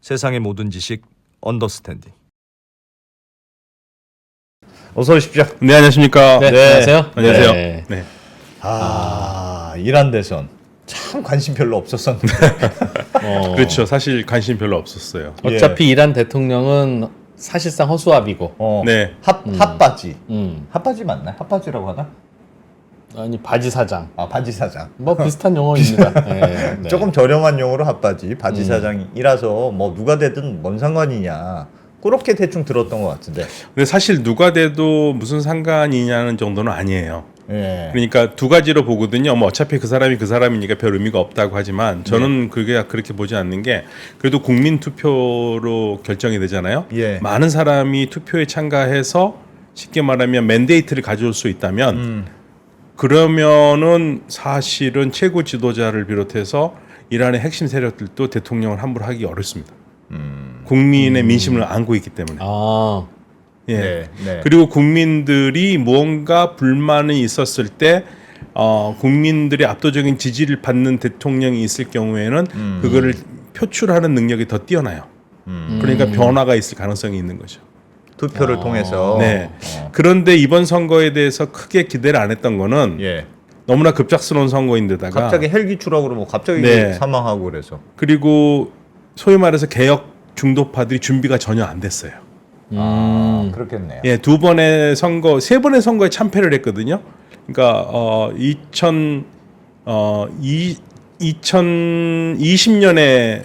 세상의 모든 지식 언더스탠딩. 어서 오십시오. 네, 안녕하십니까. 네, 안녕하세요. 안녕하세요. 네. 네. 이란 대선 참 관심 별로 없었었는데. 그렇죠. 사실 관심 별로 없었어요. 어차피 이란 대통령은 사실상 허수아비고. 네. 핫바지. 음. 핫바지 맞나? 핫바지라고 하나? 아니 바지 사장. 바지 사장. 뭐 비슷한 용어입니다. 네, 네. 조금 저렴한 용어로 핫바지, 바지 사장이라서 뭐 누가 되든 뭔 상관이냐. 그렇게 대충 들었던 것 같은데. 근데 사실 누가 돼도 무슨 상관이냐는 정도는 아니에요. 예. 그러니까 두 가지로 보거든요. 뭐 어차피 그 사람이니까 별 의미가 없다고 하지만 저는 그게 그렇게 보지 않는 게 그래도 국민 투표로 결정이 되잖아요. 예. 많은 사람이 투표에 참가해서 쉽게 말하면 맨데이트를 가져올 수 있다면 그러면은 사실은 최고 지도자를 비롯해서 이란의 핵심 세력들도 대통령을 함부로 하기 어렵습니다. 국민의 민심을 안고 있기 때문에. 아, 예. 네, 네. 그리고 국민들이 무언가 불만이 있었을 때 국민들의 압도적인 지지를 받는 대통령이 있을 경우에는 그거를 표출하는 능력이 더 뛰어나요. 그러니까 변화가 있을 가능성이 있는 거죠. 투표를 통해서. 네. 그런데 이번 선거에 대해서 크게 기대를 안 했던 거는 예. 너무나 급작스러운 선거인데다가 갑자기 헬기 추락으로 뭐 갑자기 네. 사망하고 그래서. 그리고 소위 말해서 개혁 중도파들이 준비가 전혀 안 됐어요. 그렇겠네요. 예, 세 번의 선거에 참패를 했거든요. 그러니까 2020년에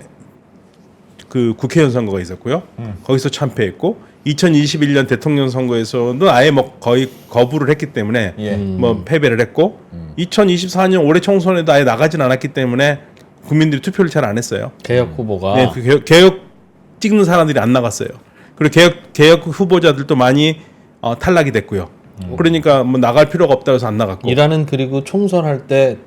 그 국회의원 선거가 있었고요. 거기서 참패했고 2021년 대통령 선거에서는 아예 뭐 거의 거부를 했기 때문에 예. 뭐 패배를 했고 2024년 올해 총선에도 아예 나가진 않았기 때문에 국민들이 투표를 잘 안 했어요. 개혁 후보가. 네, 그 개혁 찍는 사람들이 안 나갔어요. 그리고 개혁 후보자들도 많이 탈락이 됐고요. 그러니까 뭐 나갈 필요가 없다고 해서 안 나갔고. 이란은 그리고 총선할 때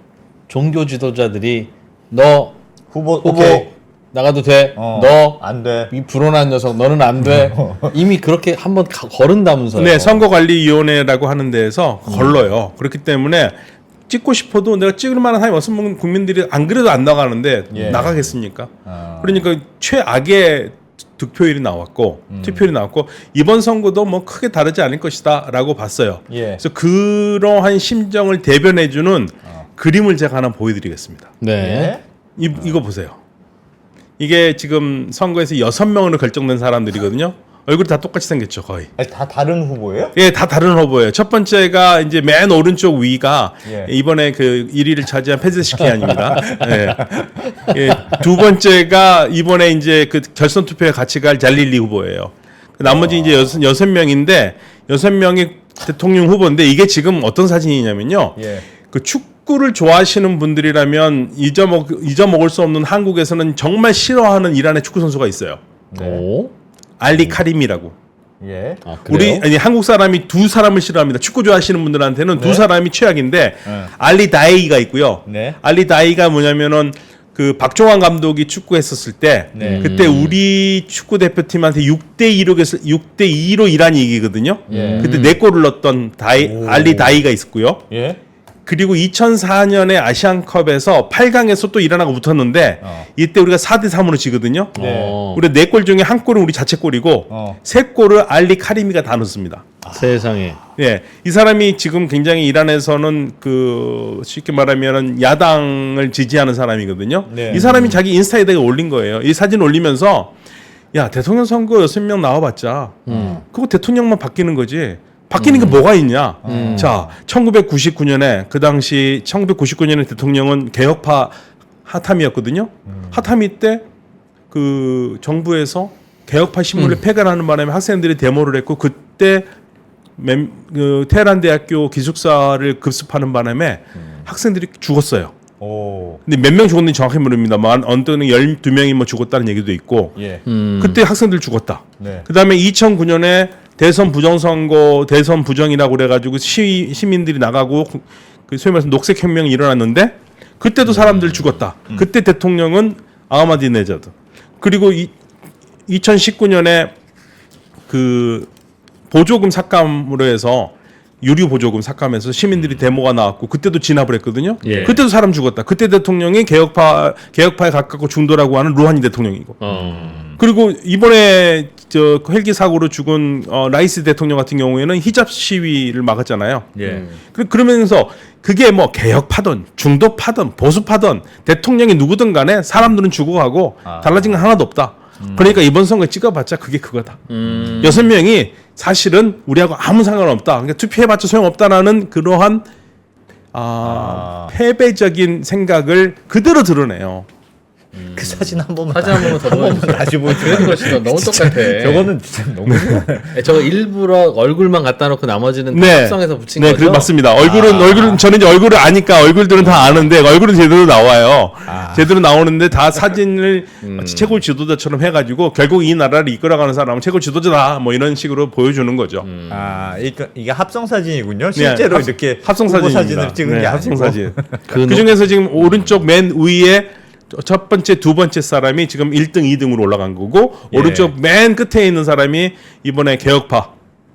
종교 지도자들이 너 후보 후보 나가도 돼. 너 안 돼. 이 불온한 녀석 너는 안 돼. 이미 그렇게 한번 거른다면서요. 네, 선거관리위원회라고 하는 데에서 걸러요. 그렇기 때문에 찍고 싶어도 내가 찍을 만한 사람이 없으면 국민들이 안 그래도 안 나가는데 예. 나가겠습니까? 그러니까 최악의 득표율이 나왔고 투표율이 나왔고 이번 선거도 뭐 크게 다르지 않을 것이다라고 봤어요. 예. 그래서 그러한 심정을 대변해주는 그림을 제가 하나 보여드리겠습니다. 네. 이거 보세요. 이게 지금 선거에서 6명으로 결정된 사람들이거든요. 얼굴이 다 똑같이 생겼죠, 거의. 아니, 다 다른 후보예요? 예, 다 다른 후보예요. 첫 번째가 이제 맨 오른쪽 위가 예. 이번에 그 1위를 차지한 페제시키안입니다. 예. 예, 두 번째가 이번에 이제 그 결선 투표에 같이 갈 잘릴리 후보예요. 나머지 이제 여섯 명인데 6명이 대통령 후보인데 이게 지금 어떤 사진이냐면요. 예. 그 축구를 좋아하시는 분들이라면 잊어먹을 수 없는 한국에서는 정말 싫어하는 이란의 축구 선수가 있어요. 오. 알리 카림이라고. 예. 아, 그래요? 한국 사람이 두 사람을 싫어합니다. 축구 좋아하시는 분들한테는 네. 두 사람이 최악인데 알리 다이가 있고요. 네. 알리 다이가 뭐냐면은 그 박종환 감독이 축구했었을 때 네. 그때 우리 축구 대표팀한테 6대2로 이란이 이기거든요. 예. 그때 4골을 넣었던 알리 다이가 있었고요. 예. 그리고 2004년에 아시안컵에서 8강에서 또 이란하고 붙었는데 이때 우리가 4대3으로 지거든요. 네. 우리 4골 중에 한 골은 우리 자책골이고 3골을 알리 카림이가 다 넣습니다. 세상에. 예, 이 사람이 지금 굉장히 이란에서는 그 쉽게 말하면은 야당을 지지하는 사람이거든요. 네. 이 사람이 자기 인스타에다가 올린 거예요. 이 사진 올리면서 야 대통령 선거 6명 나와봤자 그거 대통령만 바뀌는 거지. 바뀌는 게 뭐가 있냐? 자, 1999년에 그 당시 1999년에 대통령은 개혁파 하타미였거든요. 하타미 때 그 정부에서 개혁파 신문을 폐간하는 바람에 학생들이 데모를 했고 그때 그 테헤란 대학교 기숙사를 급습하는 바람에 학생들이 죽었어요. 오. 근데 몇 명 죽었는지 정확히 모릅니다만 언더는 12명이 뭐 죽었다는 얘기도 있고 예. 그때 학생들 죽었다. 네. 그다음에 2009년에 대선 부정선거, 대선 부정이라고 그래가지고 시민들이 나가고 그 소위 말해서 녹색혁명이 일어났는데 그때도 사람들 죽었다. 그때 대통령은 아흐마디네자드. 그리고 2019년에 그 보조금 삭감으로 해서 유류 보조금 삭감해서 시민들이 데모가 나왔고 그때도 진압을 했거든요. 예. 그때도 사람 죽었다. 그때 대통령이 개혁파에 가깝고 중도라고 하는 루하니 대통령이고. 그리고 이번에 저 헬기 사고로 죽은 라이시 대통령 같은 경우에는 히잡 시위를 막았잖아요. 예. 그러면서 그게 뭐 개혁파든 중도파든 보수파든 대통령이 누구든 간에 사람들은 죽어가고 달라진 건 하나도 없다. 그러니까 이번 선거에 찍어봤자 그게 그거다. 6명이 사실은 우리하고 아무 상관없다. 그러니까 투표해봤자 소용없다라는 그러한 패배적인 생각을 그대로 드러내요. 그 사진 한 번만 사진 한 번만 더 보여주세요. 다시 보여주세요. 그래도 것이다. 너무 똑같아. 저거는 진짜 너무 저거 일부러 얼굴만 갖다 놓고 나머지는 다 네. 합성해서 붙인 네, 거죠? 맞습니다. 얼굴은 저는 이제 얼굴을 아니까 얼굴들은 다 아는데 얼굴은 제대로 나와요. 제대로 나오는데 다 사진을 최고 지도자처럼 해가지고 결국 이 나라를 이끌어가는 사람은 최고 지도자다. 뭐 이런 식으로 보여주는 거죠. 이게 합성 사진이군요. 실제로 이렇게 합성 후보 사진입니다. 사진을 찍은 네, 게 합성 아니고. 사진. 그 중에서 지금 오른쪽 맨 위에 첫 번째, 두 번째 사람이 지금 1등, 2등으로 올라간 거고 예. 오른쪽 맨 끝에 있는 사람이 이번에 개혁파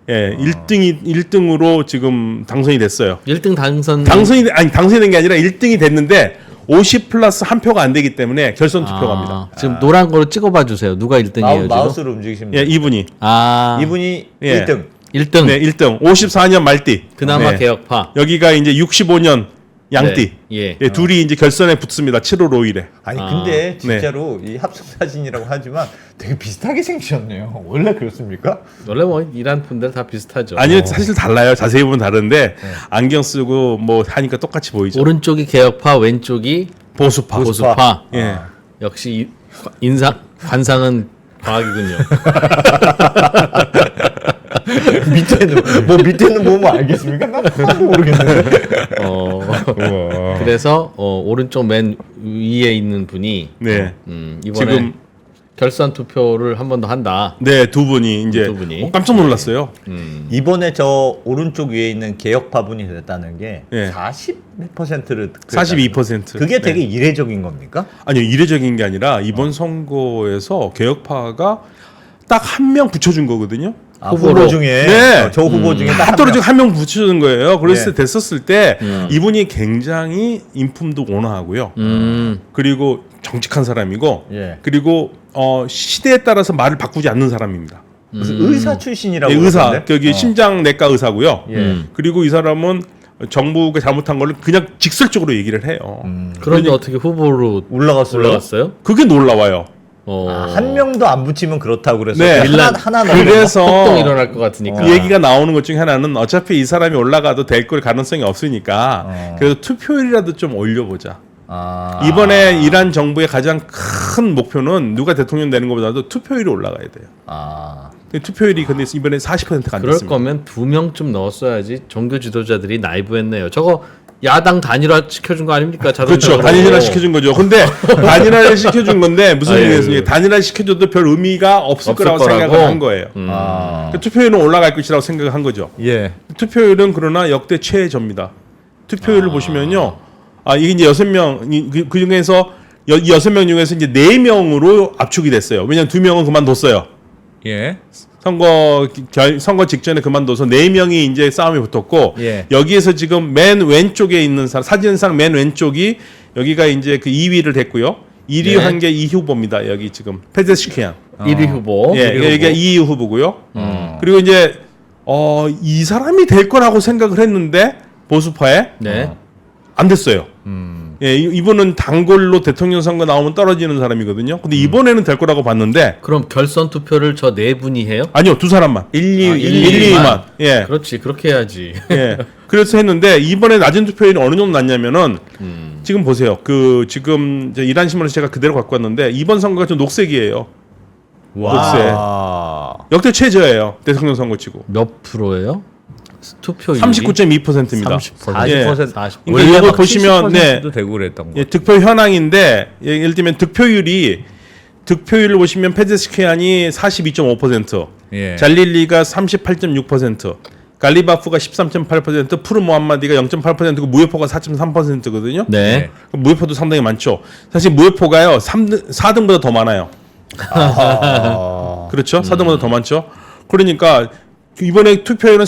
1등으로 지금 당선이 됐어요. 1등 당선된 게 아니라 1등이 됐는데 50 플러스 한 표가 안 되기 때문에 결선 투표 갑니다. 지금 노란 거로 찍어봐 주세요. 누가 1등이에요, 지금? 마우스로 움직이시면 예, 이분이. 이분이 예. 1등. 1등. 네, 1등. 54년 말띠. 그나마 네. 개혁파. 여기가 이제 65년 양띠. 네. 예, 둘이 이제 결선에 붙습니다. 7월 5일에. 아니 근데 진짜로 이 합성 사진이라고 하지만 되게 비슷하게 생기셨네요. 원래 그렇습니까? 원래 뭐 이란 분들 다 비슷하죠. 아니요, 사실 달라요. 자세히 보면 다른데 안경 쓰고 뭐 하니까 똑같이 보이죠. 오른쪽이 개혁파, 왼쪽이 보수파. 보수파. 예. 역시 관상은 과학이군요. 밑에는 보면 알겠습니까? 난 하나도 모르겠는데. 그래서 오른쪽 맨 위에 있는 분이 네. 이번에 지금 결선 투표를 한 번 더 한다. 네, 두 분이 이제 두 분이. 깜짝 놀랐어요. 이번에 저 오른쪽 위에 있는 개혁파분이 됐다는 게 예. 40%를 42%. 그게 네. 되게 이례적인 겁니까? 아니요, 이례적인 게 아니라 이번 선거에서 개혁파가 딱 한 명 붙여준 거거든요. 후보 중에 네. 저 후보 중에 딱 합도로 한 명 붙여준 거예요. 그랬을 네. 때 됐었을 때 이분이 굉장히 인품도 온화하고요. 그리고 정직한 사람이고 예. 그리고 시대에 따라서 말을 바꾸지 않는 사람입니다. 무슨 의사 출신이라고 예, 의사, 그러던데? 여기 심장내과 의사고요. 예. 그리고 이 사람은 정부가 잘못한 걸 그냥 직설적으로 얘기를 해요. 그런데 어떻게 후보로 올라갔어요? 그게 놀라워요. 한 명도 안 붙이면 그렇다고 그래서 네. 하나 그래서 폭동 일어날 것 같으니까. 그 얘기가 나오는 것 중에 하나는 어차피 이 사람이 올라가도 될 걸 가능성이 없으니까 그래도 투표율이라도 좀 올려보자. 이번에 이란 정부의 가장 큰 목표는 누가 대통령 되는 것보다도 투표율이 올라가야 돼요. 근데 투표율이 근데 이번에 40%가 안 그럴 됐습니다. 거면 2명쯤 넣었어야지. 종교 지도자들이 나이브했네요. 저거 야당 단일화 시켜준 거 아닙니까? 그렇죠. 단일화 시켜준 거죠. 근데 단일화를 시켜준 건데 무슨 아유. 얘기겠습니까? 단일화 시켜줘도 별 의미가 없을 거라고 생각을 한 거예요. 그러니까 투표율은 올라갈 것이라고 생각을 한 거죠. 예. 투표율은 그러나 역대 최저입니다. 투표율을 보시면요. 이게 이제 6명, 그 중에서 이 6명 중에서 이제 4명으로 압축이 됐어요. 왜냐면 2명은 그만뒀어요. 예. 선거 직전에 그만둬서 4명이 이제 싸움이 붙었고, 예. 여기에서 지금 맨 왼쪽에 있는 사람, 사진상 맨 왼쪽이 여기가 이제 그 2위를 됐고요. 1위 네. 한 게 이 후보입니다. 여기 지금 페제시키안. 1위 후보. 예, 여기가 2위 후보고요. 그리고 이제 이 사람이 될 거라고 생각을 했는데 보수파에 네. 안 됐어요. 예, 이분은 단골로 대통령 선거 나오면 떨어지는 사람이거든요. 근데 이번에는 될 거라고 봤는데 그럼 결선 투표를 저 네 분이 해요? 아니요, 두 사람만. 1, 2, 1, 2만. 예. 그렇지. 그렇게 해야지. 예. 그래서 했는데 이번에 낮은 투표율이 어느 정도 났냐면은 지금 보세요. 그 지금 이제 이란 신문에서 제가 그대로 갖고 왔는데 이번 선거가 좀 녹색이에요. 녹색. 역대 최저예요. 대통령 선거치고. 몇 프로예요? 투표율이 39.2%입니다. 30%. 예. 40%. 그러니까 이거 보시면 70%도 되고 그랬던 거. 예, 득표 현황인데 예를 들면 득표율을 보시면 페제스키안이 42.5%, 예. 잘릴리가 38.6%, 갈리바프가 13.8%, 푸르 모함마디가 0.8%고 무효포가 4.3%거든요. 네. 무효포도 상당히 많죠. 사실 무효포가요 4등보다 더 많아요. 그렇죠? 4등보다 더 많죠. 그러니까 이번에 투표율은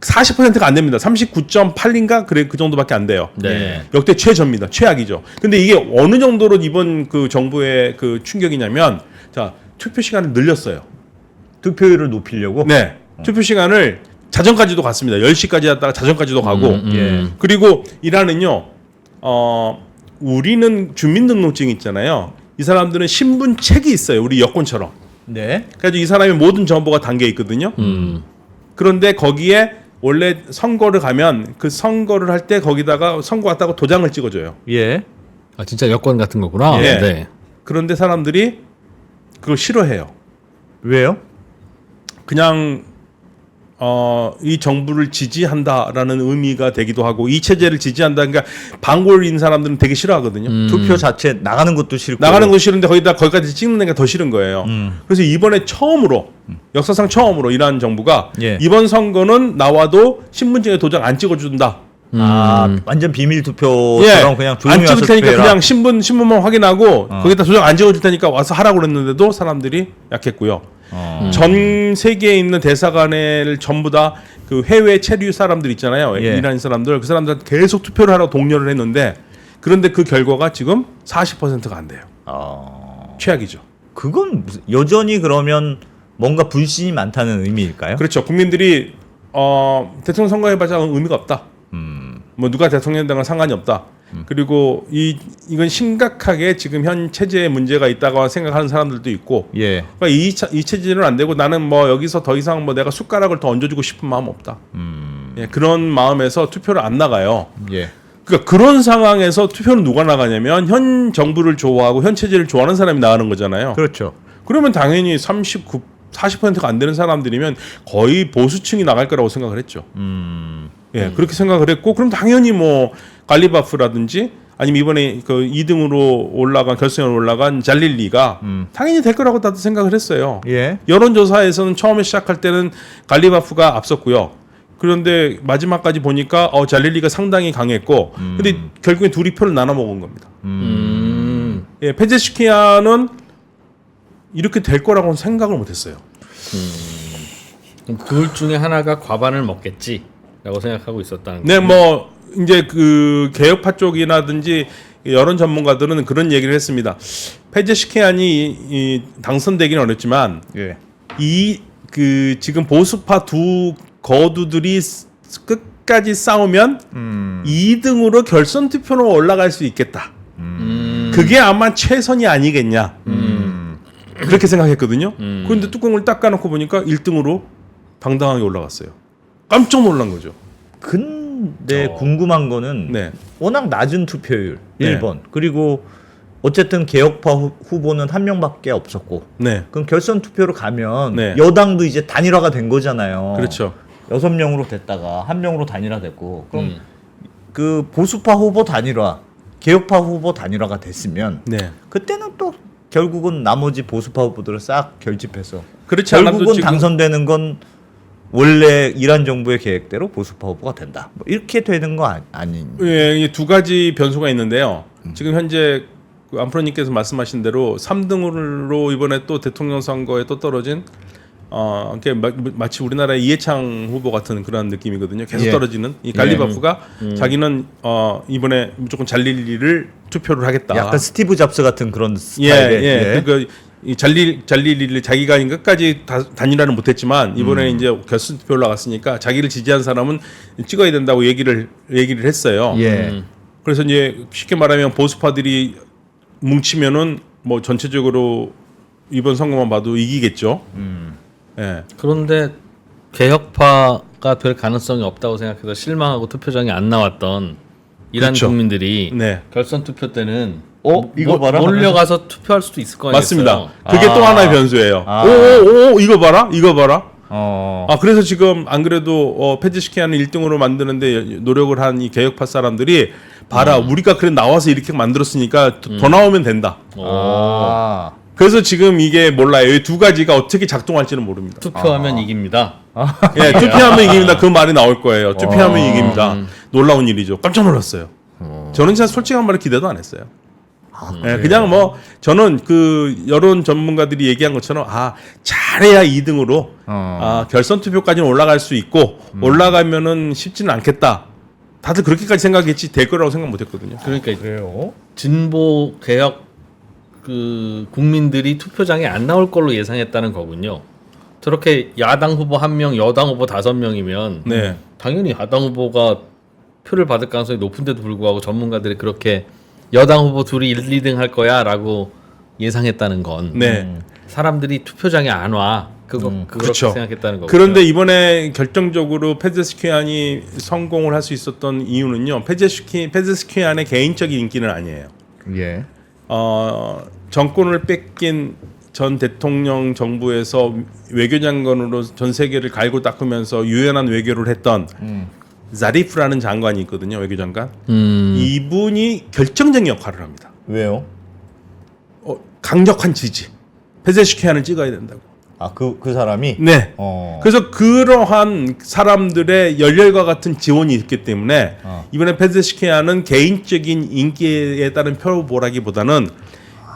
40%가 안 됩니다. 39.8인가 그 정도밖에 안 돼요. 네. 역대 최저입니다. 최악이죠. 근데 이게 어느 정도로 이번 그 정부의 그 충격이냐면, 자, 투표 시간을 늘렸어요. 투표율을 높이려고. 네. 투표 시간을 자정까지도 갔습니다. 10시까지 했다가 자정까지도 가고. 예. 그리고 이란은요. 우리는 주민등록증 있잖아요. 이 사람들은 신분책이 있어요. 우리 여권처럼. 네. 그래서 이 사람의 모든 정보가 담겨 있거든요. 그런데 거기에 원래 선거를 가면 그 선거를 할 때 거기다가 선거 왔다고 도장을 찍어줘요. 예. 아 진짜 여권 같은 거구나. 예. 네. 그런데 사람들이 그걸 싫어해요. 왜요? 그냥 이 정부를 지지한다라는 의미가 되기도 하고 이 체제를 지지한다. 그러니까 반골인 사람들은 되게 싫어하거든요. 투표 자체 나가는 것도 싫고. 나가는 거 싫은데 거기까지 찍는 게 더 싫은 거예요. 그래서 이번에 처음으로 역사상 처음으로 이란 정부가 예. 이번 선거는 나와도 신분증에 도장 안 찍어준다. 완전 비밀 투표처럼 그냥 조용히 안 찍을 와서 테니까 투표해라. 그냥 신분만 확인하고 거기다 도장 안 찍어줄 테니까 와서 하라고 그랬는데도 사람들이 약했고요. 전 세계에 있는 대사관을 전부 다 그 해외 체류 사람들 있잖아요. 예. 이란 사람들 그 사람들한테 계속 투표를 하라고 독려를 했는데 그런데 그 결과가 지금 40%가 안 돼요. 최악이죠. 그건 여전히 그러면 뭔가 불신이 많다는 의미일까요? 그렇죠. 국민들이 대통령 선거해봐야 의미가 없다. 뭐 누가 대통령 되건 상관이 없다. 그리고 이건 심각하게 지금 현 체제에 문제가 있다고 생각하는 사람들도 있고, 예. 그러니까 이 체제는 안 되고 나는 뭐 여기서 더 이상 뭐 내가 숟가락을 더 얹어주고 싶은 마음 없다. 예, 그런 마음에서 투표를 안 나가요. 예. 그러니까 그런 상황에서 투표는 누가 나가냐면 현 정부를 좋아하고 현 체제를 좋아하는 사람이 나가는 거잖아요. 그렇죠. 그러면 당연히 40%가 안 되는 사람들이면 거의 보수층이 나갈 거라고 생각을 했죠. 예, 그렇게 생각을 했고, 그럼 당연히 뭐 갈리바프라든지 아니면 이번에 그 2등으로 올라간 결승에 올라간 잘릴리가 당연히 될 거라고 다들 생각을 했어요. 예. 여론조사에서는 처음에 시작할 때는 갈리바프가 앞섰고요. 그런데 마지막까지 보니까 잘릴리가 상당히 강했고, 근데 결국에 둘이 표를 나눠 먹은 겁니다. 예, 페제시키안은 이렇게 될 거라고는 생각을 못했어요. 그럼 둘 중에 하나가 과반을 먹겠지라고 생각하고 있었다는 네, 거죠. 뭐 이제 그 개혁파 쪽이라든지 여론 전문가들은 그런 얘기를 했습니다. 페제시키안이 당선되기는 어렵지만 예. 그 지금 보수파 두 거두들이 끝까지 싸우면 2등으로 결선 투표로 올라갈 수 있겠다. 그게 아마 최선이 아니겠냐. 그렇게 생각했거든요. 그런데 뚜껑을 딱 까놓고 보니까 1등으로 당당하게 올라갔어요. 깜짝 놀란 거죠. 근데 궁금한 거는 네. 워낙 낮은 투표율 네. 1번 그리고 어쨌든 개혁파 후보는 한 명밖에 없었고 네. 그럼 결선 투표로 가면 네. 여당도 이제 단일화가 된 거잖아요. 그렇죠. 6명으로 됐다가 1명으로 단일화됐고 그럼 그 보수파 후보 단일화, 개혁파 후보 단일화가 됐으면 네. 그때는 또 결국은 나머지 보수파 후보들을 싹 결집해서 그렇지 않아도 결국은 지금 당선되는 건 원래 이란 정부의 계획대로 보수파 후보가 된다. 뭐 이렇게 되는 거 아닌? 예, 이두 가지 변수가 있는데요. 지금 현재 그 안프로님께서 말씀하신 대로 3등으로 이번에 또 대통령 선거에 또 떨어진 이렇게 마치 우리나라의 이해창 후보 같은 그런 느낌이거든요. 계속 예. 떨어지는 이 갈리바프가 자기는 이번에 무조건 잘릴리를 투표를 하겠다. 약간 스티브 잡스 같은 그런 예, 스타일의 예. 그러니까 이 잘릴리를 자기가 끝까지 단일화는 못했지만 이번에 이제 결선 투표 올라갔으니까 자기를 지지한 사람은 찍어야 된다고 얘기를 했어요. 예. 그래서 이제 쉽게 말하면 보수파들이 뭉치면은 뭐 전체적으로 이번 선거만 봐도 이기겠죠. 예. 그런데 개혁파가 될 가능성이 없다고 생각해서 실망하고 투표장에 안 나왔던 이란 그렇죠. 국민들이 네. 결선 투표 때는 이거 봐라 몰려가서 투표할 수도 있을 거 아니에요. 맞습니다. 그게 또 하나의 변수예요. 아. 오, 이거 봐라. 어. 그래서 지금 안 그래도 페제시키안을 1등으로 만드는데 노력을 한 이 개혁파 사람들이 봐라. 우리가 그래 나와서 이렇게 만들었으니까 더 나오면 된다. 아. 그래서 지금 이게 몰라요. 이 두 가지가 어떻게 작동할지는 모릅니다. 투표하면 이깁니다. 예, 투표하면 이깁니다. 그 말이 나올 거예요. 투표하면 이깁니다. 놀라운 일이죠. 깜짝 놀랐어요. 저는 진짜 솔직한 말을 기대도 안 했어요. 예, 그냥 뭐 저는 그 여론 전문가들이 얘기한 것처럼 잘해야 2등으로 결선 투표까지는 올라갈 수 있고 올라가면은 쉽지는 않겠다. 다들 그렇게까지 생각했지 될 거라고 생각 못했거든요. 그러니까 그래요? 진보 개혁 그 국민들이 투표장에 안 나올 걸로 예상했다는 거군요. 저렇게 야당 후보 1명, 여당 후보 5명이면 네. 당연히 야당 후보가 표를 받을 가능성이 높은데도 불구하고 전문가들이 그렇게 여당 후보 둘이 1, 2등 할 거야라고 예상했다는 건 네. 사람들이 투표장에 안 와. 그렇게 그렇죠. 생각했다는 거고요. 그런데 이번에 결정적으로 페제스키안이 성공을 할 수 있었던 이유는요. 페제스키안의 개인적인 인기는 아니에요. 예. 정권을 뺏긴 전 대통령 정부에서 외교장관으로 전 세계를 갈고 닦으면서 유연한 외교를 했던 자리프라는 장관이 있거든요. 외교장관. 이분이 결정적인 역할을 합니다. 왜요? 강력한 지지. 페제스키안을 찍어야 된다고. 아, 그 사람이? 네. 그래서 그러한 사람들의 열렬과 같은 지원이 있기 때문에 이번에 페제스키안은 개인적인 인기에 따른 표보라기보다는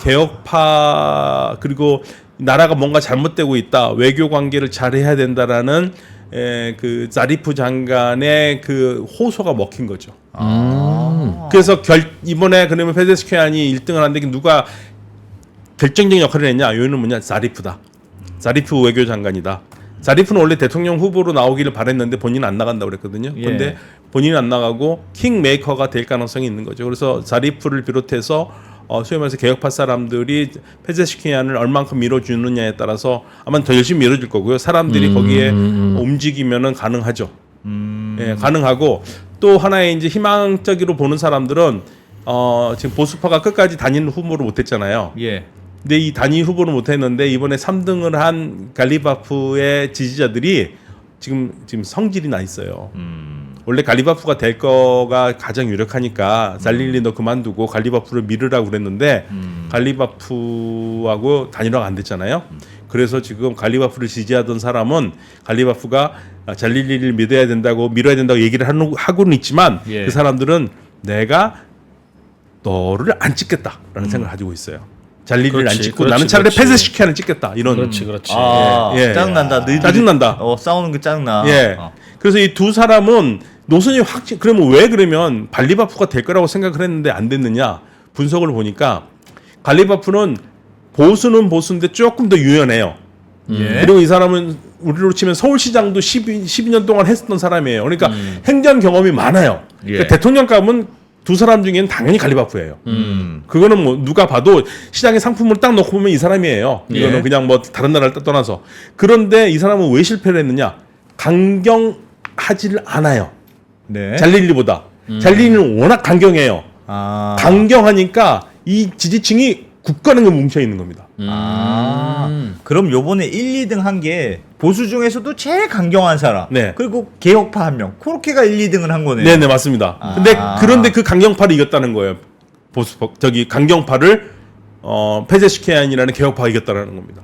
개혁파 그리고 나라가 뭔가 잘못되고 있다, 외교 관계를 잘해야 된다라는 그 자리프 장관의 그 호소가 먹힌 거죠. 그래서 이번에 그러면 페제스키안이 1등을 안 되긴 누가 결정적인 역할을 했냐? 요인은 뭐냐? 자리프다. 자리프 외교장관이다. 자리프는 원래 대통령 후보로 나오기를 바랬는데 본인은 안 나간다고 그랬거든요. 그런데 예. 본인은 안 나가고 킹메이커가 될 가능성이 있는 거죠. 그래서 자리프를 비롯해서 소위 말해서 개혁파 사람들이 페제스키안을 얼만큼 밀어주느냐에 따라서 아마 더 열심히 밀어줄 거고요. 사람들이 거기에 움직이면은 가능하죠. 예, 가능하고 또 하나의 이제 희망적으로 보는 사람들은 지금 보수파가 끝까지 단일 후보를 못했잖아요. 예. 근데 이 단일 후보는 못했는데 이번에 3등을 한 갈리바프의 지지자들이 지금 성질이 나 있어요. 원래 갈리바프가 될 거가 가장 유력하니까 잘릴리 너 그만두고 갈리바프를 밀으라고 그랬는데 갈리바프하고 단일화가 안 됐잖아요. 그래서 지금 갈리바프를 지지하던 사람은 갈리바프가 잘릴리를 밀어야 된다고 얘기를 하고는 있지만 예. 그 사람들은 내가 너를 안 찍겠다라는 생각을 가지고 있어요. 잘릴리를 안 그렇지, 찍고 그렇지, 나는 차라리 그렇지. 페제스키안을 찍겠다 이런. 그렇지. 아, 예. 짜증난다. 너희들이 짜증난다. 싸우는 게 짜증나. 예. 그래서 이 두 사람은 노선이 그러면 왜 그러면 갈리바프가 될 거라고 생각을 했는데 안 됐느냐 분석을 보니까 갈리바프는 보수는 보수인데 조금 더 유연해요. 예. 그리고 이 사람은 우리로 치면 서울시장도 12년 동안 했었던 사람이에요. 그러니까 행정 경험이 많아요. 예. 그러니까 대통령감은 두 사람 중에는 당연히 갈리바프예요. 그거는 뭐 누가 봐도 시장에 상품을 딱 넣고 보면 이 사람이에요. 이거는 예. 그냥 뭐 다른 나라를 떠나서. 그런데 이 사람은 왜 실패를 했느냐? 강경하지를 않아요. 네. 잘릴리보다. 잘릴리는 워낙 강경해요. 아. 강경하니까 이 지지층이 굳건하게 뭉쳐 있는 겁니다. 그럼 요번에 1, 2등 한 게 보수 중에서도 제일 강경한 사람. 네. 그리고 개혁파 한 명. 그렇게가 1, 2등을 한 거네요. 네네 맞습니다. 그런데 그 강경파를 이겼다는 거예요. 강경파를 페제스키안이라는 개혁파가 이겼다는 겁니다.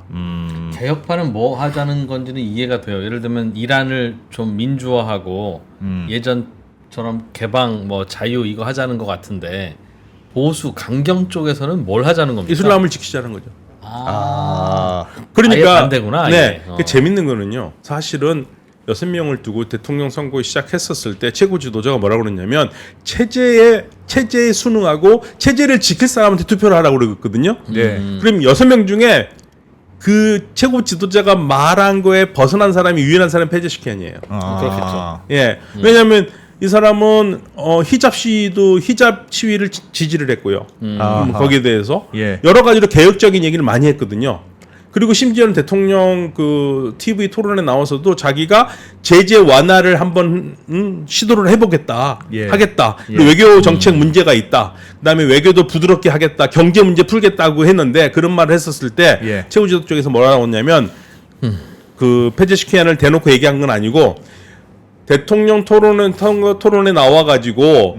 개혁파는 뭐 하자는 건지는 이해가 돼요. 예를 들면 이란을 좀 민주화하고 예전처럼 개방 뭐 자유 이거 하자는 것 같은데 보수 강경 쪽에서는 뭘 하자는 겁니까? 이슬람을 지키자는 거죠. 아예 반대구나, 아예. 네. 그 재밌는 거는요. 사실은 6명을 두고 대통령 선거 시작했었을 때 최고 지도자가 뭐라고 그랬냐면 체제에 순응하고 체제를 지킬 사람한테 투표를 하라고 그랬거든요. 네. 그럼 6명 중에 그 최고 지도자가 말한 거에 벗어난 사람이 유일한 사람이 페제스키안이에요. 그렇겠죠. 예. 왜냐하면 이 사람은 히잡 시위를 지지를 했고요. 거기에 대해서 예. 여러 가지로 개혁적인 얘기를 많이 했거든요. 그리고 심지어는 대통령 그 TV 토론에 나와서도 자기가 제재 완화를 한번 시도를 해보겠다, 예. 하겠다. 예. 그리고 외교 정책 문제가 있다. 그다음에 외교도 부드럽게 하겠다. 경제 문제 풀겠다고 했는데 그런 말을 했었을 때 예. 최고 지도 쪽에서 뭐라 나왔냐면 그 페제스키안을 대놓고 얘기한 건 아니고 대통령 토론에 나와가지고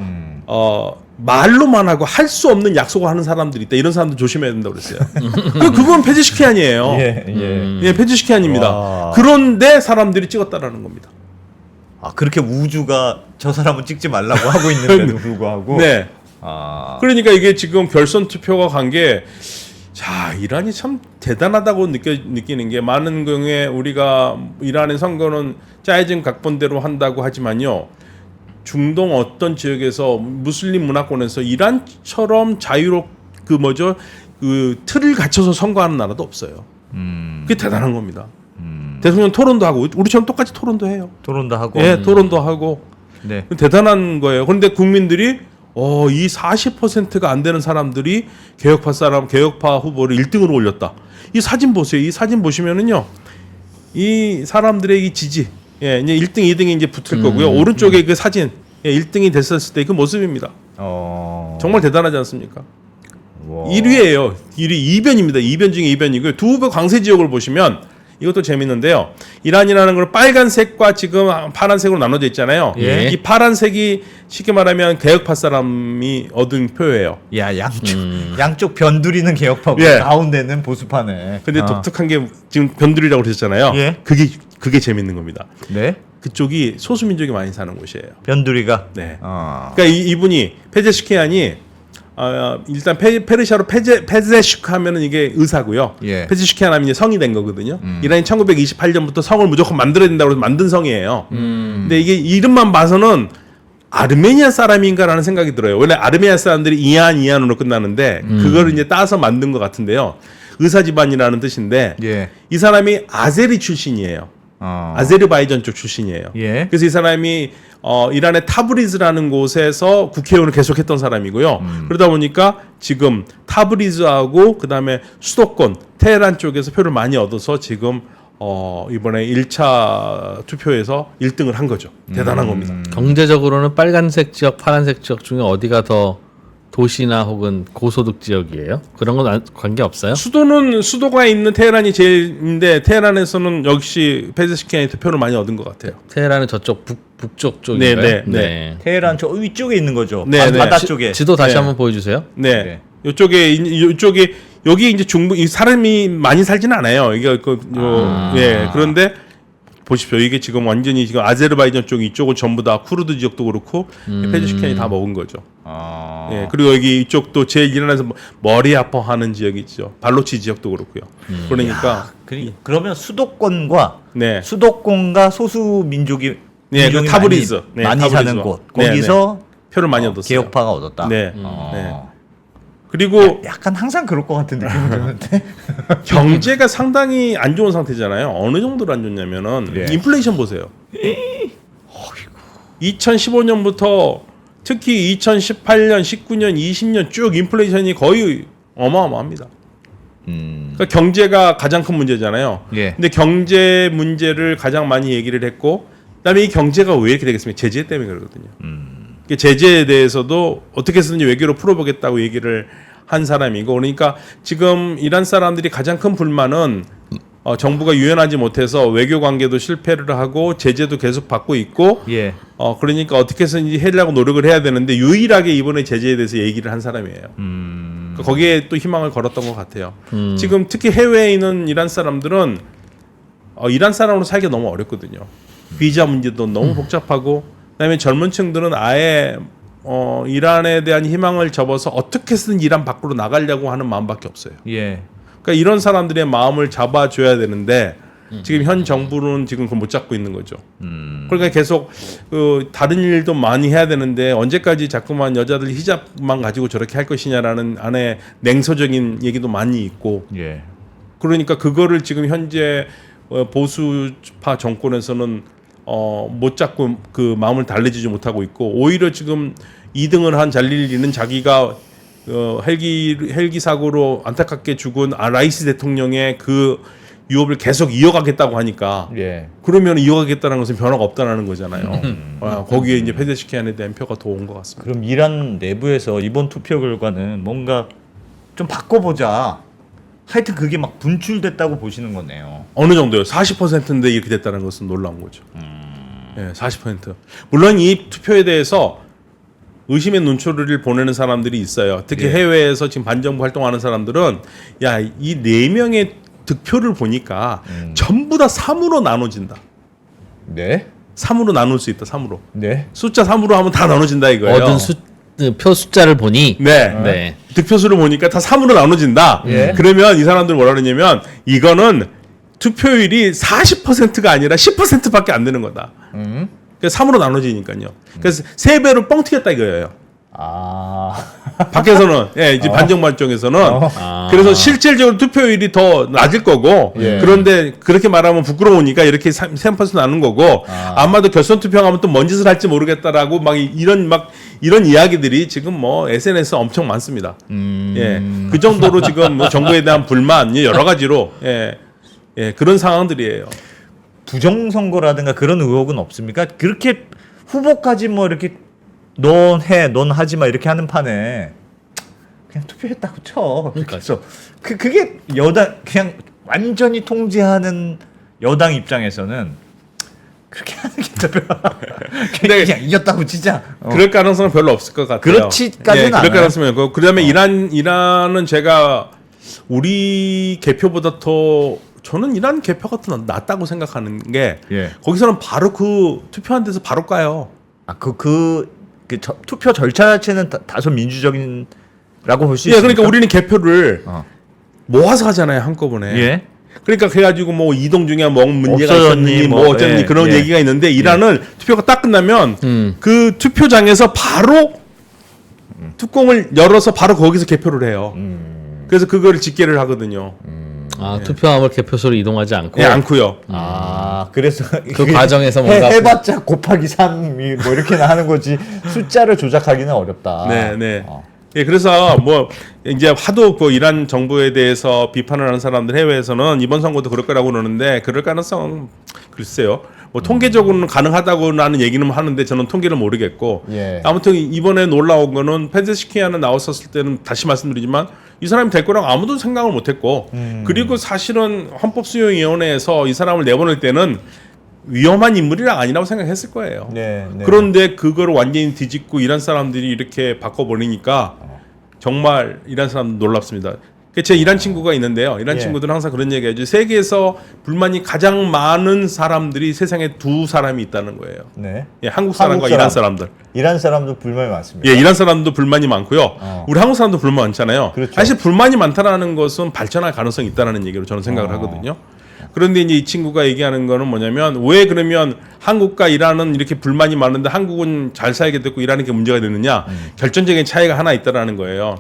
말로만 하고 할 수 없는 약속을 하는 사람들이 있다. 이런 사람들 조심해야 된다고 그랬어요. 그건 페제스키안이에요. 예, 페제스키안입니다. 와. 그런데 사람들이 찍었다라는 겁니다. 아, 그렇게 우주가 저 사람은 찍지 말라고 하고 있는데도 불구하고. 네. 아. 그러니까 이게 지금 결선 투표가 간 게 자, 이란이 참 대단하다고 느끼는 게 많은 경우에 우리가 이란의 선거는 짜여진 각본대로 한다고 하지만요. 중동 어떤 지역에서 무슬림 문화권에서 이란처럼 그 틀을 갖춰서 선거하는 나라도 없어요. 그게 대단한 겁니다. 음. 대통령 토론도 하고 우리처럼 똑같이 토론도 해요. 토론도 하고. 예, 토론도 하고 네. 대단한 거예요. 그런데 국민들이 이 40%가 안 되는 사람들이 개혁파 후보를 1등으로 올렸다. 이 사진 보세요. 이 사진 보시면은요, 이 사람들의 이 지지, 예, 이제 1등, 2등이 이제 붙을 거고요. 오른쪽에 그 사진, 예, 1등이 됐었을 때 그 모습입니다. 정말 대단하지 않습니까? 와. 1위예요. 1위 이변입니다. 이변 중에 이변이고요. 두 후보 강세 지역을 보시면 이것도 재밌는데요. 이란이라는 걸 빨간색과 지금 파란색으로 나눠져 있잖아요. 예. 이 파란색이 쉽게 말하면 개혁파 사람이 얻은 표예요. 야, 양쪽 변두리는 개혁파고 예. 가운데는 보수파네. 근데 독특한 게 지금 변두리라고 그러셨잖아요. 예. 그게 재밌는 겁니다. 네. 그쪽이 소수민족이 많이 사는 곳이에요. 변두리가. 네. 어. 그러니까 이분이 페제슈키안이 일단 페르시아로 페제슈크 하면은 이게 의사고요. 예. 페제슈키안 하면 이제 성이 된 거거든요. 이란이 1928년부터 성을 무조건 만들어야 된다고 해서 만든 성이에요. 근데 이게 이름만 봐서는 아르메니아 사람인가라는 생각이 들어요. 원래 아르메니아 사람들이 이안으로 끝나는데 그거를 이제 따서 만든 것 같은데요. 의사 집안이라는 뜻인데 예. 이 사람이 아제리 출신이에요. 아제르바이잔 쪽 출신이에요. 예. 그래서 이 사람이 이란의 타브리즈라는 곳에서 국회의원을 계속했던 사람이고요. 그러다 보니까 지금 타브리즈하고 그다음에 수도권 테헤란 쪽에서 표를 많이 얻어서 지금 이번에 1차 투표에서 1등을 한 거죠. 대단한 겁니다. 경제적으로는 빨간색 지역, 파란색 지역 중에 어디가 더 도시나 혹은 고소득 지역이에요? 그런 건 관계 없어요? 수도가 있는 테헤란이 제일인데 테헤란에서는 역시 페제슈키안이 투표를 많이 얻은 것 같아요. 테헤란은 저쪽 북쪽 쪽인가요? 네. 테헤란 저 위쪽에 있는 거죠. 네, 네. 바다 쪽에. 지도 다시 네. 한번 보여주세요. 네. 네. 이쪽에 여기 이제 이 사람이 많이 살지는 않아요. 이게 예. 그런데 보십시오. 이게 지금 완전히 지금 아제르바이잔 쪽 이쪽은 전부 다 쿠르드 지역도 그렇고 페제슈키안이 다 먹은 거죠. 예. 그리고 여기 이쪽도 제일 이란에서 머리 아파하는 지역이 있죠. 발로치 지역도 그렇고요. 그러니까 그러면 수도권과 네. 소수 민족이 네, 그 타브리즈. 많이 타브리즈. 사는 곳 네, 거기서 표를 많이 얻었어요. 개혁파가 얻었다. 네. 네. 그리고 약간 항상 그럴 것 같은 느낌이 드는데. 경제가 상당히 안 좋은 상태잖아요. 어느 정도로 안 좋냐면은 예. 인플레이션 보세요. 2015년부터 특히 2018년, 19년, 20년 쭉 인플레이션이 거의 어마어마합니다. 그러니까 경제가 가장 큰 문제잖아요. 예. 근데 경제 문제를 가장 많이 얘기를 했고, 그다음에 이 경제가 왜 이렇게 되겠습니까? 제재 때문에 그러거든요. 그 제재에 대해서도 어떻게 해서든지 외교로 풀어보겠다고 얘기를 한 사람이고, 그러니까 지금 이란 사람들이 가장 큰 불만은 정부가 유연하지 못해서 외교 관계도 실패를 하고 제재도 계속 받고 있고, 예. 그러니까 어떻게 해서든지 해려고 노력을 해야 되는데 유일하게 이번에 제재에 대해서 얘기를 한 사람이에요. 그러니까 거기에 또 희망을 걸었던 것 같아요. 지금 특히 해외에 있는 이란 사람들은 이란 사람으로 살기가 너무 어렵거든요. 비자 문제도 너무 복잡하고, 그다음에 젊은 층들은 아예 이란에 대한 희망을 접어서 어떻게 해서든 이란 밖으로 나가려고 하는 마음밖에 없어요. 예. 그러니까 이런 사람들의 마음을 잡아줘야 되는데 지금 현 정부는 지금 그걸 못 잡고 있는 거죠. 그러니까 계속 다른 일도 많이 해야 되는데 언제까지 자꾸만 여자들 히잡만 가지고 저렇게 할 것이냐라는 안에 냉소적인 얘기도 많이 있고, 예. 그러니까 그거를 지금 현재 보수파 정권에서는 못 잡고 그 마음을 달래지지 못하고 있고, 오히려 지금 2등을 한 잘릴리는 자기가 헬기 사고로 안타깝게 죽은 라이시 대통령의 그 유업을 계속 이어가겠다고 하니까, 예. 그러면 이어가겠다는 것은 변화가 없다는 거잖아요. 거기에 이제 페제슈키안에 대한 표가 더 온 것 같습니다. 그럼 이란 내부에서 이번 투표 결과는 뭔가 좀 바꿔보자. 하여튼 그게 막 분출됐다고 보시는 거네요. 어느 정도요? 40%인데 이렇게 됐다는 것은 놀라운 거죠. 예, 40%. 물론 이 투표에 대해서 의심의 눈초리를 보내는 사람들이 있어요. 특히 예. 해외에서 지금 반정부 활동하는 사람들은 야, 이 4명의 득표를 보니까 전부 다 3으로 나눠진다. 네? 3으로 나눌 수 있다. 3으로. 네. 숫자 3으로 하면 다 나눠진다 이거예요. 얻은 표 숫자를 보니 네. 네. 득표수를 보니까 다 3으로 나눠진다. 예. 그러면 이 사람들 뭐라 그러냐면 이거는 투표율이 40%가 아니라 10%밖에 안 되는 거다. 그래서 3으로 나눠지니까요. 그래서 3배로 뻥 튀겼다 이거예요. 밖에서는 이제 반정부 쪽에서는 그래서 실질적으로 투표율이 더 낮을 거고 예. 그런데 그렇게 말하면 부끄러우니까 이렇게 3% 나눈 거고 아마도 결선 투표하면 또 뭔 짓을 할지 모르겠다라고 막 이런 이야기들이 지금 뭐 SNS에 엄청 많습니다. 예, 그 정도로 지금 뭐 정부에 대한 불만 여러 가지로 그런 상황들이에요. 부정선거라든가 그런 의혹은 없습니까? 그렇게 후보까지 뭐 이렇게 넌 하지 마 이렇게 하는 판에 그냥 투표했다고 쳐. 그래서 그게 여당 그냥 완전히 통제하는 여당 입장에서는 그렇게 하는 게 근데 그냥 이겼다고 진짜. 그럴 가능성은 별로 없을 것 같아요. 그렇지까지는 그럴 않아요. 가능성이 없고 그다음에 이란은 제가 우리 개표보다 더 저는 이란 개표가 더 낫다고 생각하는 게 거기서는 바로 그 투표한 데서 바로 까요. 투표 절차 자체는 다소 민주적인라고 볼 수 있습니다. 그러니까 우리는 개표를 모아서 하잖아요 한꺼번에. 그러니까 그래가지고 뭐 이동 중에 뭐 문제가 있었니 뭐 어쩌니 그런 얘기가 있는데 이란은 투표가 딱 끝나면 그 투표장에서 바로 뚜껑을 열어서 바로 거기서 개표를 해요. 그래서 그거를 집계를 하거든요. 투표함을 개표소로 이동하지 않고. 않고요. 그래서 그 과정에서 뭔가 해봤자 곱하기 3이 뭐 이렇게나 하는 거지 숫자를 조작하기는 어렵다. 네. 그래서 뭐 이제 하도 그 이란 정부에 대해서 비판을 하는 사람들 해외에서는 이번 선거도 그럴 거라고 그러는데 그럴 가능성은 글쎄요. 뭐 통계적으로는 가능하다고는 얘기는 하는데 저는 통계를 모르겠고 아무튼 이번에 놀라운 거는 페제시키안은 나왔었을 때는 다시 말씀드리지만 이 사람이 될 거라고 아무도 생각을 못했고 그리고 사실은 헌법수용위원회에서 이 사람을 내보낼 때는 위험한 인물이랑 아니라고 생각했을 거예요. 그런데 그걸 완전히 뒤집고 이란 사람들이 이렇게 바꿔버리니까 정말 이란 사람 놀랍습니다. 제 이란 친구가 있는데요. 이란 친구들은 항상 그런 얘기하죠. 세계에서 불만이 가장 많은 사람들이 세상에 두 사람이 있다는 거예요. 한국 사람과 이란 사람들. 이란 사람도 불만이 많습니다. 이란 사람도 불만이 많고요. 우리 한국 사람도 불만 많잖아요. 사실 불만이 많다라는 것은 발전할 가능성이 있다는 얘기로 저는 생각을 하거든요. 그런데 이제 이 친구가 얘기하는 거는 뭐냐면 왜 그러면 한국과 이란은 이렇게 불만이 많은데 한국은 잘 살게 됐고 이란은 이렇게 문제가 됐느냐. 결정적인 차이가 하나 있다라는 거예요.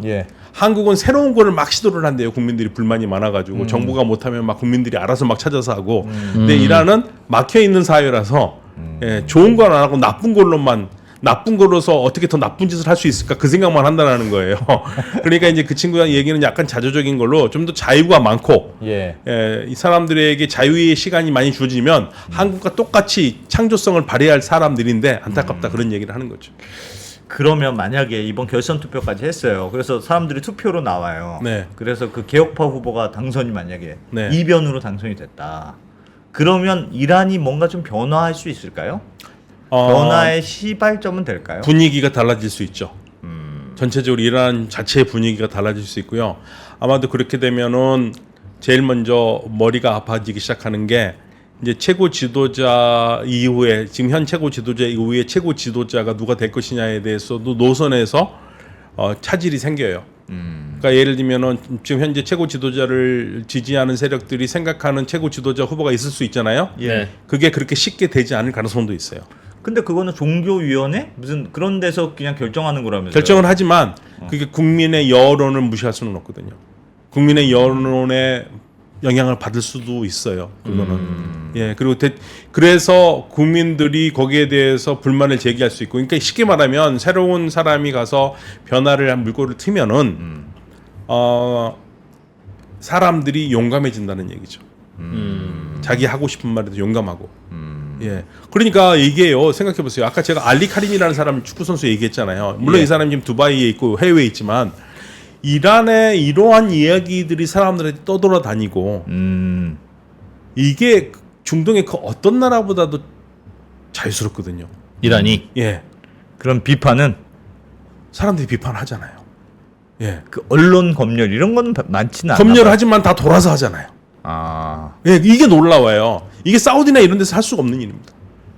한국은 새로운 거를 막 시도를 한대요. 국민들이 불만이 많아가지고 정부가 못하면 막 국민들이 알아서 막 찾아서 하고. 근데 이란은 막혀 있는 사회라서 좋은 건 안 하고 나쁜 거로서 어떻게 더 나쁜 짓을 할 수 있을까 그 생각만 한다는 거예요. 그러니까 이제 그 친구가 얘기는 약간 자조적인 걸로 좀 더 자유가 많고 이 사람들에게 자유의 시간이 많이 주어지면 한국과 똑같이 창조성을 발휘할 사람들인데 안타깝다 그런 얘기를 하는 거죠. 그러면 만약에 이번 결선 투표까지 했어요. 그래서 사람들이 투표로 나와요. 그래서 그 개혁파 후보가 당선이 만약에 이변으로 당선이 됐다. 그러면 이란이 뭔가 좀 변화할 수 있을까요? 변화의 시발점은 될까요? 분위기가 달라질 수 있죠. 전체적으로 이란 자체의 분위기가 달라질 수 있고요. 아마도 그렇게 되면은 제일 먼저 머리가 아파지기 시작하는 게 이제 최고 지도자 이후에 지금 현 최고 지도자 이후에 최고 지도자가 누가 될 것이냐에 대해서도 노선에서 차질이 생겨요. 그러니까 예를 들면은 지금 현재 최고 지도자를 지지하는 세력들이 생각하는 최고 지도자 후보가 있을 수 있잖아요. 그게 그렇게 쉽게 되지 않을 가능성도 있어요. 근데 그거는 종교위원회 무슨 그런 데서 그냥 결정하는 거라면서요? 결정을 하지만 그게 국민의 여론을 무시할 수는 없거든요. 국민의 여론에 영향을 받을 수도 있어요. 그거는 그리고 그래서 국민들이 거기에 대해서 불만을 제기할 수 있고, 그러니까 쉽게 말하면 새로운 사람이 가서 변화를 한 물꼬를 트면은 사람들이 용감해진다는 얘기죠. 자기 하고 싶은 말에도 용감하고. 그러니까 이게요. 생각해 보세요. 아까 제가 알리 카림이라는 사람 축구 선수 얘기했잖아요. 물론 이 사람이 지금 두바이에 있고 해외에 있지만 이란의 이러한 이야기들이 사람들한테 떠돌아다니고 이게 중동의 그 어떤 나라보다도 자유스럽거든요. 이란이. 그런 비판은 사람들이 비판하잖아요. 그 언론 검열 이런 건 많지는 않아요. 검열하지만 다 돌아서 하잖아요. 이게 놀라워요. 이게 사우디나 이런 데서 할 수가 없는 일입니다.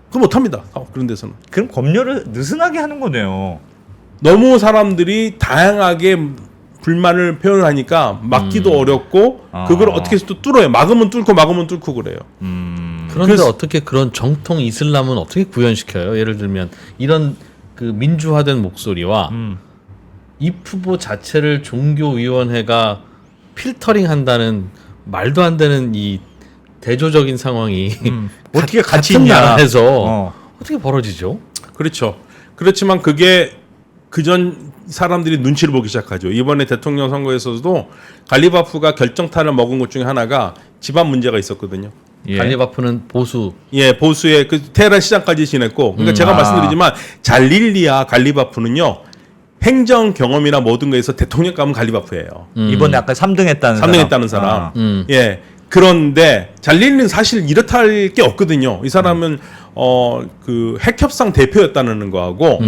그거 못합니다. 그런 데서는. 그럼 검열을 느슨하게 하는 거네요. 너무 사람들이 다양하게 불만을 표현하니까 막기도 어렵고 그걸 어떻게 해서 또 뚫어요. 막으면 뚫고 그래요. 그런데 어떻게 그런 정통 이슬람은 어떻게 구현시켜요? 예를 들면 이런 그 민주화된 목소리와 이 후보 자체를 종교위원회가 필터링 한다는 말도 안 되는 이 대조적인 상황이 어떻게 같이 같은 있냐. 나라에서 어떻게 벌어지죠? 그렇죠. 그렇지만 그게 그전 사람들이 눈치를 보기 시작하죠. 이번에 대통령 선거에서도 갈리바프가 결정타를 먹은 것 중에 하나가 집안 문제가 있었거든요. 예. 갈리바프는 보수. 예, 보수의 그 테헤란 시장까지 지냈고, 그러니까 제가 말씀드리지만 잘릴리아 갈리바프는요 행정 경험이나 모든 거에서 대통령 가면 갈리바프예요. 이번에 아까 3등 했다는 3등 했다는 사람. 아. 예. 그런데 잘릴리는 사실 이렇다 할 게 없거든요. 이 사람은 그 핵협상 대표였다는 거하고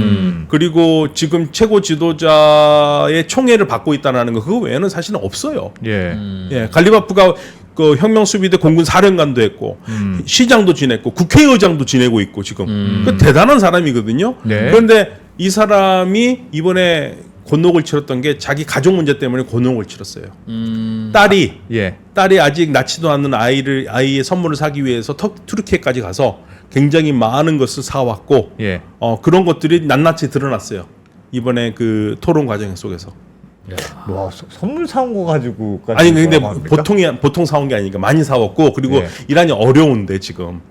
그리고 지금 최고 지도자의 총애를 받고 있다는 거 그거 외에는 사실은 없어요. 예. 예, 갈리바프가 그 혁명수비대 공군 사령관도 했고 시장도 지냈고 국회의장도 지내고 있고 지금 그 대단한 사람이거든요. 네. 그런데 이 사람이 이번에 곤혹을 치렀던 게 자기 가족 문제 때문에 곤혹을 치렀어요. 예. 딸이 아직 낳지도 않는 아이의 선물을 사기 위해서 투르키예까지 가서 굉장히 많은 것을 사왔고 예. 그런 것들이 낱낱이 드러났어요. 이번에 그 토론 과정 속에서. 와, 선물 사온 거 가지고 아니 근데 보통 사온 게 아니니까 많이 사왔고 그리고 예. 이란이 어려운데 지금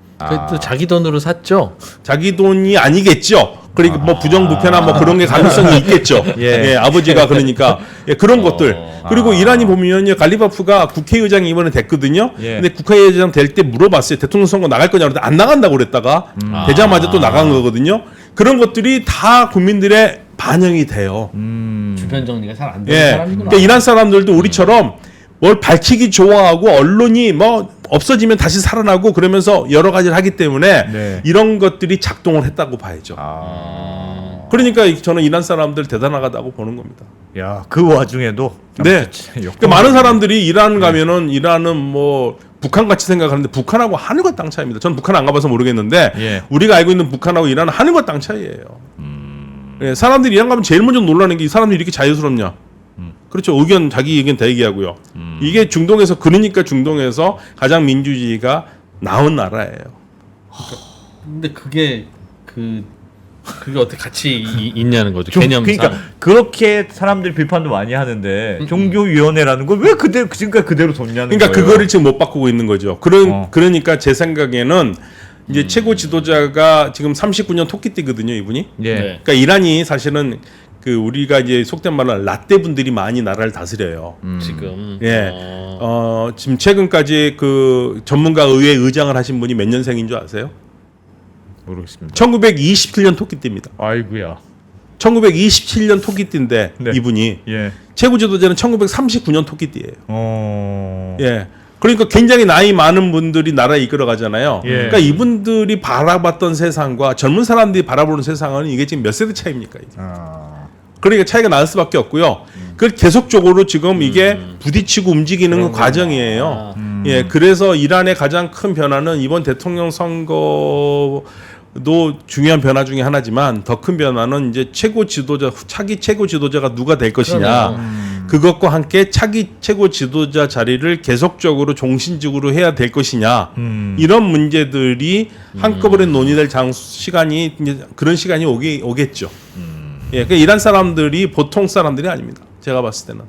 또 자기 돈으로 샀죠. 자기 돈이 아니겠죠. 그러니까 뭐 부정부패나 뭐 그런 게 가능성이 있겠죠. 예. 예, 아버지가 그러니까 예, 그런 것들. 그리고 이란이 보면요 갈리바프가 국회의장이 이번에 됐거든요. 예. 근데 국회의장 될 때 물어봤어요. 대통령 선거 나갈 거냐 그랬더니 안 나간다고 그랬다가 되자마자 또 나간 거거든요. 그런 것들이 다 국민들의 반영이 돼요. 주변 정리가 잘 안 되는 예. 사람이구나. 그러니까 이란 사람들도 우리처럼 뭘 밝히기 좋아하고 언론이 뭐 없어지면 다시 살아나고 그러면서 여러 가지를 하기 때문에 네. 이런 것들이 작동을 했다고 봐야죠. 그러니까 저는 이란 사람들 대단하다고 보는 겁니다. 야, 그 와중에도 네. 그러니까 많은 사람들이 이란 가면은 이란은 뭐 북한 같이 생각하는데 북한하고 하늘과 땅 차이입니다. 저는 북한 안 가봐서 모르겠는데 예. 우리가 알고 있는 북한하고 이란은 하늘과 땅 차이예요. 예, 사람들이 이란 가면 제일 먼저 놀라는 게 이 사람들이 이렇게 자유스럽냐. 그렇죠. 자기 의견 다 얘기하고요. 이게 중동에서 그러니까 중동에서 가장 민주주의가 나은 나라예요. 근데 그게 어떻게 같이 있냐는 거죠. 좀, 개념상. 그러니까 그렇게 사람들이 비판도 많이 하는데 종교위원회라는 걸 왜 그대로 지금까지 그대로 뒀냐는 그러니까 거예요. 그거를 지금 못 바꾸고 있는 거죠. 그러니까 제 생각에는 이제 최고 지도자가 지금 39년 토끼띠거든요, 이분이. 예. 네. 그러니까 이란이 사실은 그 우리가 이제 속된 말로 라떼 분들이 많이 나라를 다스려요. 지금. 예. 지금 최근까지 그 전문가 의회 의장을 하신 분이 몇 년생인 줄 아세요? 모르겠습니다. 1927년 토끼띠입니다. 아이고야. 1927년 토끼띠인데 네. 이분이 예. 최고 지도자는 1939년 토끼띠예요. 어. 예. 그러니까 굉장히 나이 많은 분들이 나라 이끌어 가잖아요. 예. 그러니까 이분들이 바라봤던 세상과 젊은 사람들이 바라보는 세상은 이게 지금 몇 세대 차이입니까? 이게? 그러니까 차이가 날 수밖에 없고요. 그걸 계속적으로 지금 이게 부딪히고 움직이는 과정이에요. 예, 그래서 이란의 가장 큰 변화는 이번 대통령 선거도 중요한 변화 중에 하나지만 더 큰 변화는 이제 차기 최고 지도자가 누가 될 것이냐. 그것과 함께 차기 최고 지도자 자리를 계속적으로 종신직으로 해야 될 것이냐. 이런 문제들이 한꺼번에 논의될 시간이 이제 그런 시간이 오겠죠. 예, 그러니까 이란 사람들이 보통 사람들이 아닙니다. 제가 봤을 때는.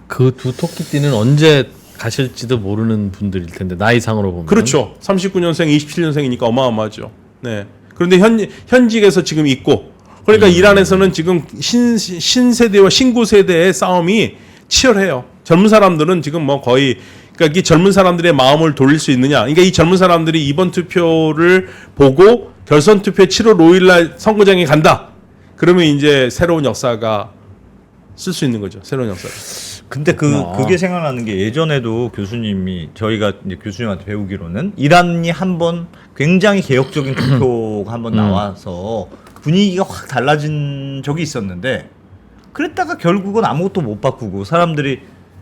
그 두 토끼띠는 언제 가실지도 모르는 분들일 텐데 나이상으로 보면. 그렇죠. 39년생, 27년생이니까 어마어마하죠. 네. 그런데 현직에서 지금 있고, 그러니까 이란에서는 지금 신세대와 신구 세대의 싸움이 치열해요. 젊은 사람들은 지금 뭐 거의 그러니까 이 젊은 사람들의 마음을 돌릴 수 있느냐. 그러니까 이 젊은 사람들이 이번 투표를 보고 결선 투표 7월 5일날 선거장에 간다. 그러면 이제 새로운 역사가 쓸 수 있는 거죠. 새로운 역사. 근데 그게 생각나는 게 예전에도 교수님이 저희가 이제 교수님한테 배우기로는 이란이 한번 굉장히 개혁적인 투표가 한번 나와서 분위기가 확 달라진 적이 있었는데 그랬다가 결국은 아무것도 못 바꾸고 사람들이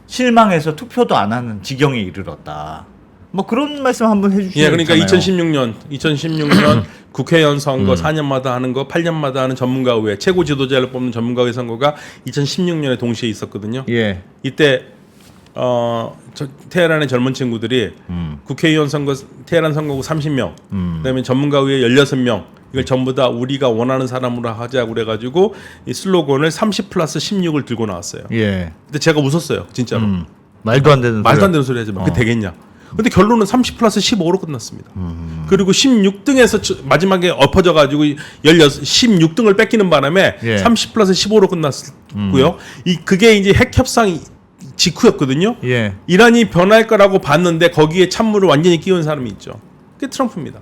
실망해서 투표도 안 하는 지경에 이르렀다. 뭐 그런 말씀 한번 해주시죠. 예, 그러니까 2016년 국회의원 선거 4년마다 하는 거, 8년마다 하는 전문가의회 최고 지도자를 뽑는 전문가의회 선거가 2016년에 동시에 있었거든요. 예. 이때 테헤란의 젊은 친구들이 국회의원 선거 테헤란 선거구 30명, 그다음에 전문가의회 16명 이걸 전부 다 우리가 원하는 사람으로 하자 그래가지고 이 슬로건을 30+16을 들고 나왔어요. 예. 근데 제가 웃었어요, 진짜로. 말도 안 되는 말도 소리야. 안 되는 소리 하지 마. 그게 되겠냐? 근데 결론은 30+15로 끝났습니다. 그리고 16등에서 마지막에 엎어져가지고 16등을 뺏기는 바람에 예. 30+15로 끝났고요. 그게 이제 핵협상 직후였거든요. 예. 이란이 변할 거라고 봤는데 거기에 찬물을 완전히 끼운 사람이 있죠. 그게 트럼프입니다.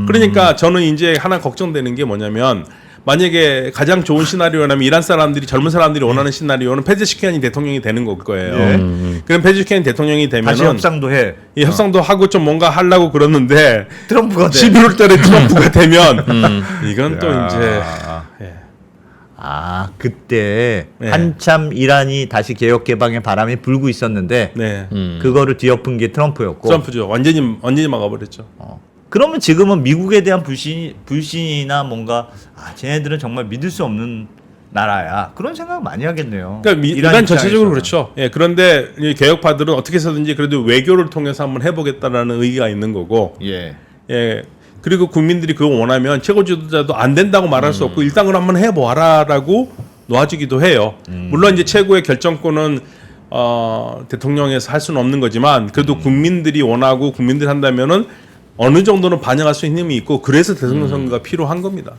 그러니까 저는 이제 하나 걱정되는 게 뭐냐면 만약에 가장 좋은 시나리오라면 이란 사람들이 젊은 사람들이 원하는 시나리오는 페제시키안이 대통령이 되는 걸 거예요. 그럼 페제시키안이 대통령이 되면은 다시 협상도 해. 이 협상도 하고 좀 뭔가 하려고 그러는데 트럼프가 돼. 11월 달에 트럼프가 되면 이건 또 이제 예. 그때 네. 한참 이란이 다시 개혁 개방의 바람이 불고 있었는데 네. 그거를 뒤엎은 게 트럼프였고. 트럼프죠. 완전히 막아버렸죠. 그러면 지금은 미국에 대한 불신이나 뭔가 쟤네들은 정말 믿을 수 없는 나라야. 그런 생각 많이 하겠네요. 그러니까 이란 입장에서는. 전체적으로 그렇죠. 예, 그런데 이 개혁파들은 어떻게 해서든지 그래도 외교를 통해서 한번 해보겠다라는 의의가 있는 거고, 예. 예, 그리고 국민들이 그거 원하면 최고 지도자도 안 된다고 말할 수 없고 일단 그럼 한번 해보아라라고 놓아주기도 해요. 물론 이제 최고의 결정권은 대통령에서 할 수는 없는 거지만 그래도 국민들이 원하고 국민들이 한다면은 어느 정도는 반영할 수 있는 힘이 있고 그래서 대통령 선거가 필요한 겁니다.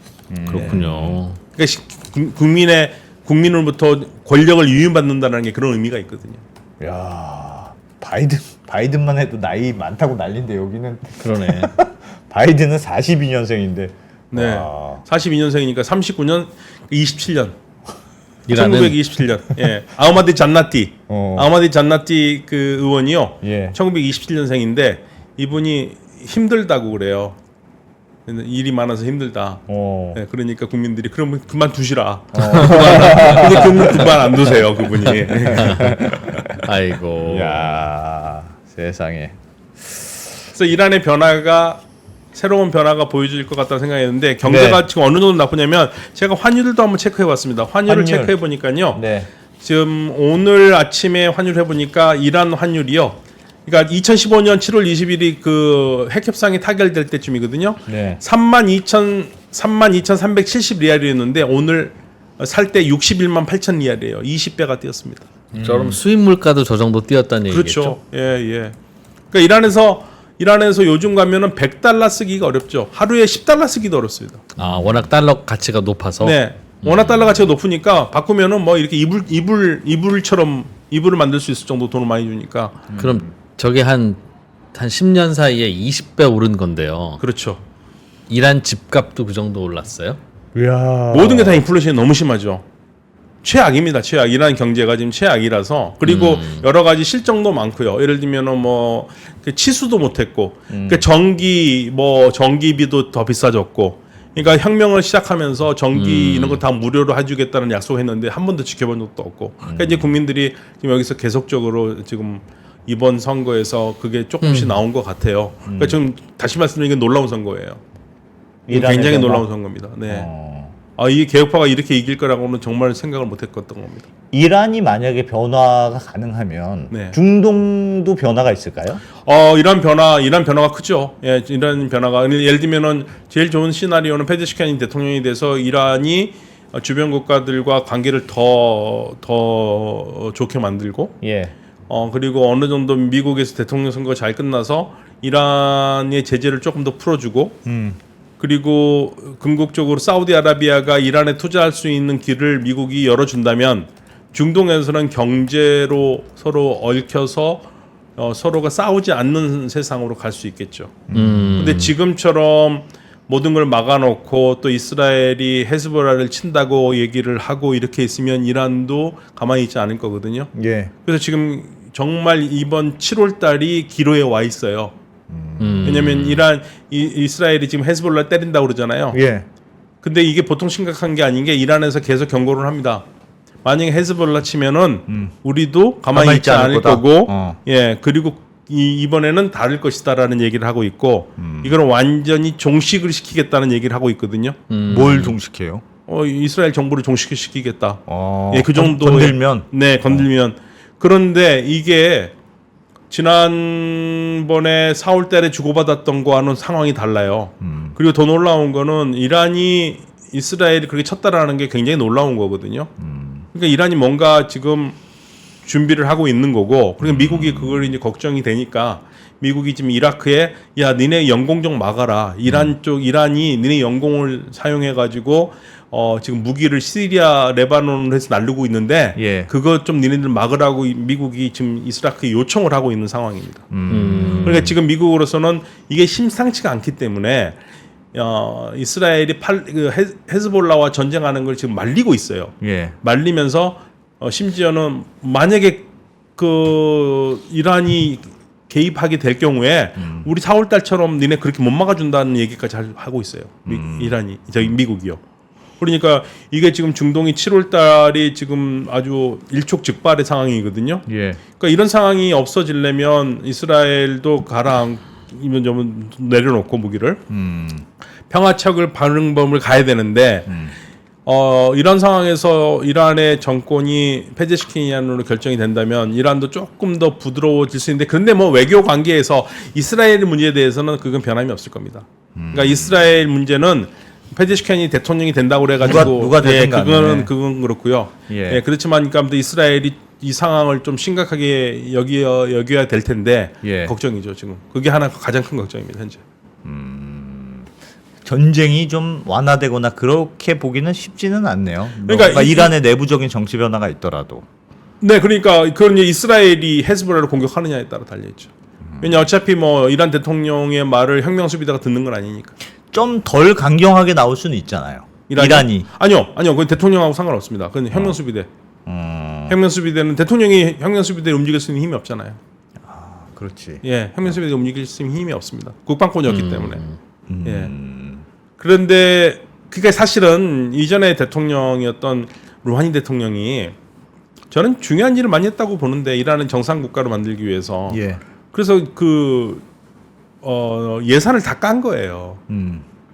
그렇군요. 그러니까 국민으로부터 권력을 유인받는다는 게 그런 의미가 있거든요. 야, 바이든만 해도 나이 많다고 난린데 여기는 그러네. 바이든은 42년생인데. 네, 42년생이니까 39년, 27년. 이란은 1927년. 예. 아흐마디 잔나티. 아흐마디 잔나티 그 의원이요. 예. 1927년생인데 이분이 힘들다고 그래요. 일이 많아서 힘들다. 예, 그러니까 국민들이 그러면 그만 두시라. 근데 그만 안 두세요, 그분이. 아이고. 야, 세상에. 그래서 이란의 변화가 새로운 변화가 보여질 것 같다고 생각했는데 경제가 네. 지금 어느 정도 나쁘냐면 제가 환율도 한번 체크해봤습니다. 환율을 체크해 보니까요. 네. 지금 오늘 아침에 환율 해보니까 이란 환율이요. 그러니까 2015년 7월 20일이 그 핵협상이 타결될 때쯤이거든요. 네. 32,370 리알이었는데 오늘 살 때 61만 8천 리알이에요. 20배가 뛰었습니다. 저럼 수입 물가도 저 정도 뛰었다는 얘기겠죠. 그렇죠. 예, 예. 그러니까 이란에서 요즘 가면은 100달러 쓰기가 어렵죠. 하루에 10달러 쓰기도 어렵습니다. 워낙 달러 가치가 높아서. 네. 워낙 달러 가치가 높으니까 바꾸면은 뭐 이렇게 이불처럼 이불을 만들 수 있을 정도 돈을 많이 주니까. 그럼 저게 한 10년 사이에 20배 오른 건데요. 그렇죠. 이란 집값도 그 정도 올랐어요? 이야. 모든 게 다 인플레이션이 너무 심하죠. 최악입니다. 최악. 이란 경제가 지금 최악이라서. 그리고 여러 가지 실정도 많고요. 예를 들면은 뭐 치수도 못했고, 그러니까 전기비도 더 비싸졌고. 그러니까 혁명을 시작하면서 전기 이런 거 다 무료로 해주겠다는 약속했는데 한 번도 지켜본 적도 없고. 그러니까 이제 국민들이 지금 여기서 계속적으로 지금 이번 선거에서 그게 조금씩 나온 것 같아요. 그러니까 지금 다시 말씀드리면 놀라운 선거예요. 굉장히 놀라운 선거입니다. 네. 이 개혁파가 이렇게 이길 거라고는 정말 생각을 못했던 겁니다. 이란이 만약에 변화가 가능하면 네. 중동도 변화가 있을까요? 이란 변화가 크죠. 예, 이란 변화가 예를 들면은 제일 좋은 시나리오는 페제시키안이 대통령이 돼서 이란이 주변 국가들과 관계를 더 좋게 만들고, 예. 그리고 어느 정도 미국에서 대통령 선거가 잘 끝나서 이란의 제재를 조금 더 풀어주고, 그리고 궁극적으로 사우디아라비아가 이란에 투자할 수 있는 길을 미국이 열어준다면 중동에서는 경제로 서로 얽혀서 서로가 싸우지 않는 세상으로 갈 수 있겠죠. 근데 지금처럼 모든 걸 막아놓고 또 이스라엘이 헤즈볼라를 친다고 얘기를 하고 이렇게 있으면 이란도 가만히 있지 않을 거거든요. 예. 그래서 지금 정말 이번 7월 달이 기로에 와 있어요. 왜냐면 이스라엘이 지금 헤즈볼라 때린다고 그러잖아요. 예. 근데 이게 보통 심각한 게 아닌 게 이란에서 계속 경고를 합니다. 만약에 헤즈볼라 치면은 우리도 가만히 있지 않을 거고, 예, 그리고 이번에는 다를 것이다라는 얘기를 하고 있고, 이거는 완전히 종식을 시키겠다는 얘기를 하고 있거든요. 뭘 종식해요? 이스라엘 정부를 종식시키겠다. 어, 예, 그 정도 건들면 네, 건들면. 그런데 이게 지난번에 4월달에 주고받았던 거와는 상황이 달라요. 그리고 더 놀라운 거는 이란이 이스라엘이 그렇게 쳤다라는 게 굉장히 놀라운 거거든요. 그러니까 이란이 뭔가 지금 준비를 하고 있는 거고, 그리고 미국이 그걸 이제 걱정이 되니까 미국이 지금 이라크에 야 니네 영공 좀 막아라. 이란이 니네 영공을 사용해 가지고 지금 무기를 시리아, 레바논을 해서 날르고 있는데 예. 그거 좀 니네들 막으라고 미국이 지금 이스라엘에 요청을 하고 있는 상황입니다. 그러니까 지금 미국으로서는 이게 심상치가 않기 때문에 이스라엘이 헤즈볼라와 전쟁하는 걸 지금 말리고 있어요. 예. 말리면서 심지어는 만약에 그 이란이 개입하게 될 경우에 우리 4월 달처럼 니네 그렇게 못 막아준다는 얘기까지 하고 있어요. 미국이요. 그러니까 이게 지금 중동이 7월 달이 지금 아주 일촉즉발의 상황이거든요. 예. 그러니까 이런 상황이 없어지려면 이스라엘도 가라앉으면 좀 내려놓고 무기를 평화척을 방법을 가야 되는데 이런 상황에서 이란의 정권이 폐지시키냐로 결정이 된다면 이란도 조금 더 부드러워질 수 있는데, 그런데 뭐 외교 관계에서 이스라엘 문제에 대해서는 그건 변함이 없을 겁니다. 그러니까 이스라엘 문제는 폐지시키니 대통령이 된다고 그래가지고 누가 되든 간에. 그건 그렇고요. 예. 예, 그렇지만 그러니까 이스라엘이 이 상황을 좀 심각하게 여겨야 될 텐데 예. 걱정이죠 지금. 그게 하나 가장 큰 걱정입니다 현재. 전쟁이 좀 완화되거나 그렇게 보기는 쉽지는 않네요. 그러니까 뭔가 이란의 내부적인 정치 변화가 있더라도. 네, 그러니까 그건 이제 이스라엘이 헤즈볼라를 공격하느냐에 따라 달려 있죠. 왜냐 어차피 뭐 이란 대통령의 말을 혁명 수비대가 듣는 건 아니니까. 좀 덜 강경하게 나올 수는 있잖아요. 이란이. 아니요, 그건 대통령하고 상관없습니다. 그건 혁명 수비대. 혁명 수비대는 대통령이 혁명 수비대를 움직일 수 있는 힘이 없잖아요. 아, 그렇지. 예, 혁명 수비대가 움직일 수 있는 힘이 없습니다. 국방권이었기 때문에. 예. 그런데 그게 사실은 이전에 대통령이었던 루하니 대통령이 저는 중요한 일을 많이 했다고 보는데, 이란은 정상 국가로 만들기 위해서. 예. 그래서 예산을 다 깐 거예요.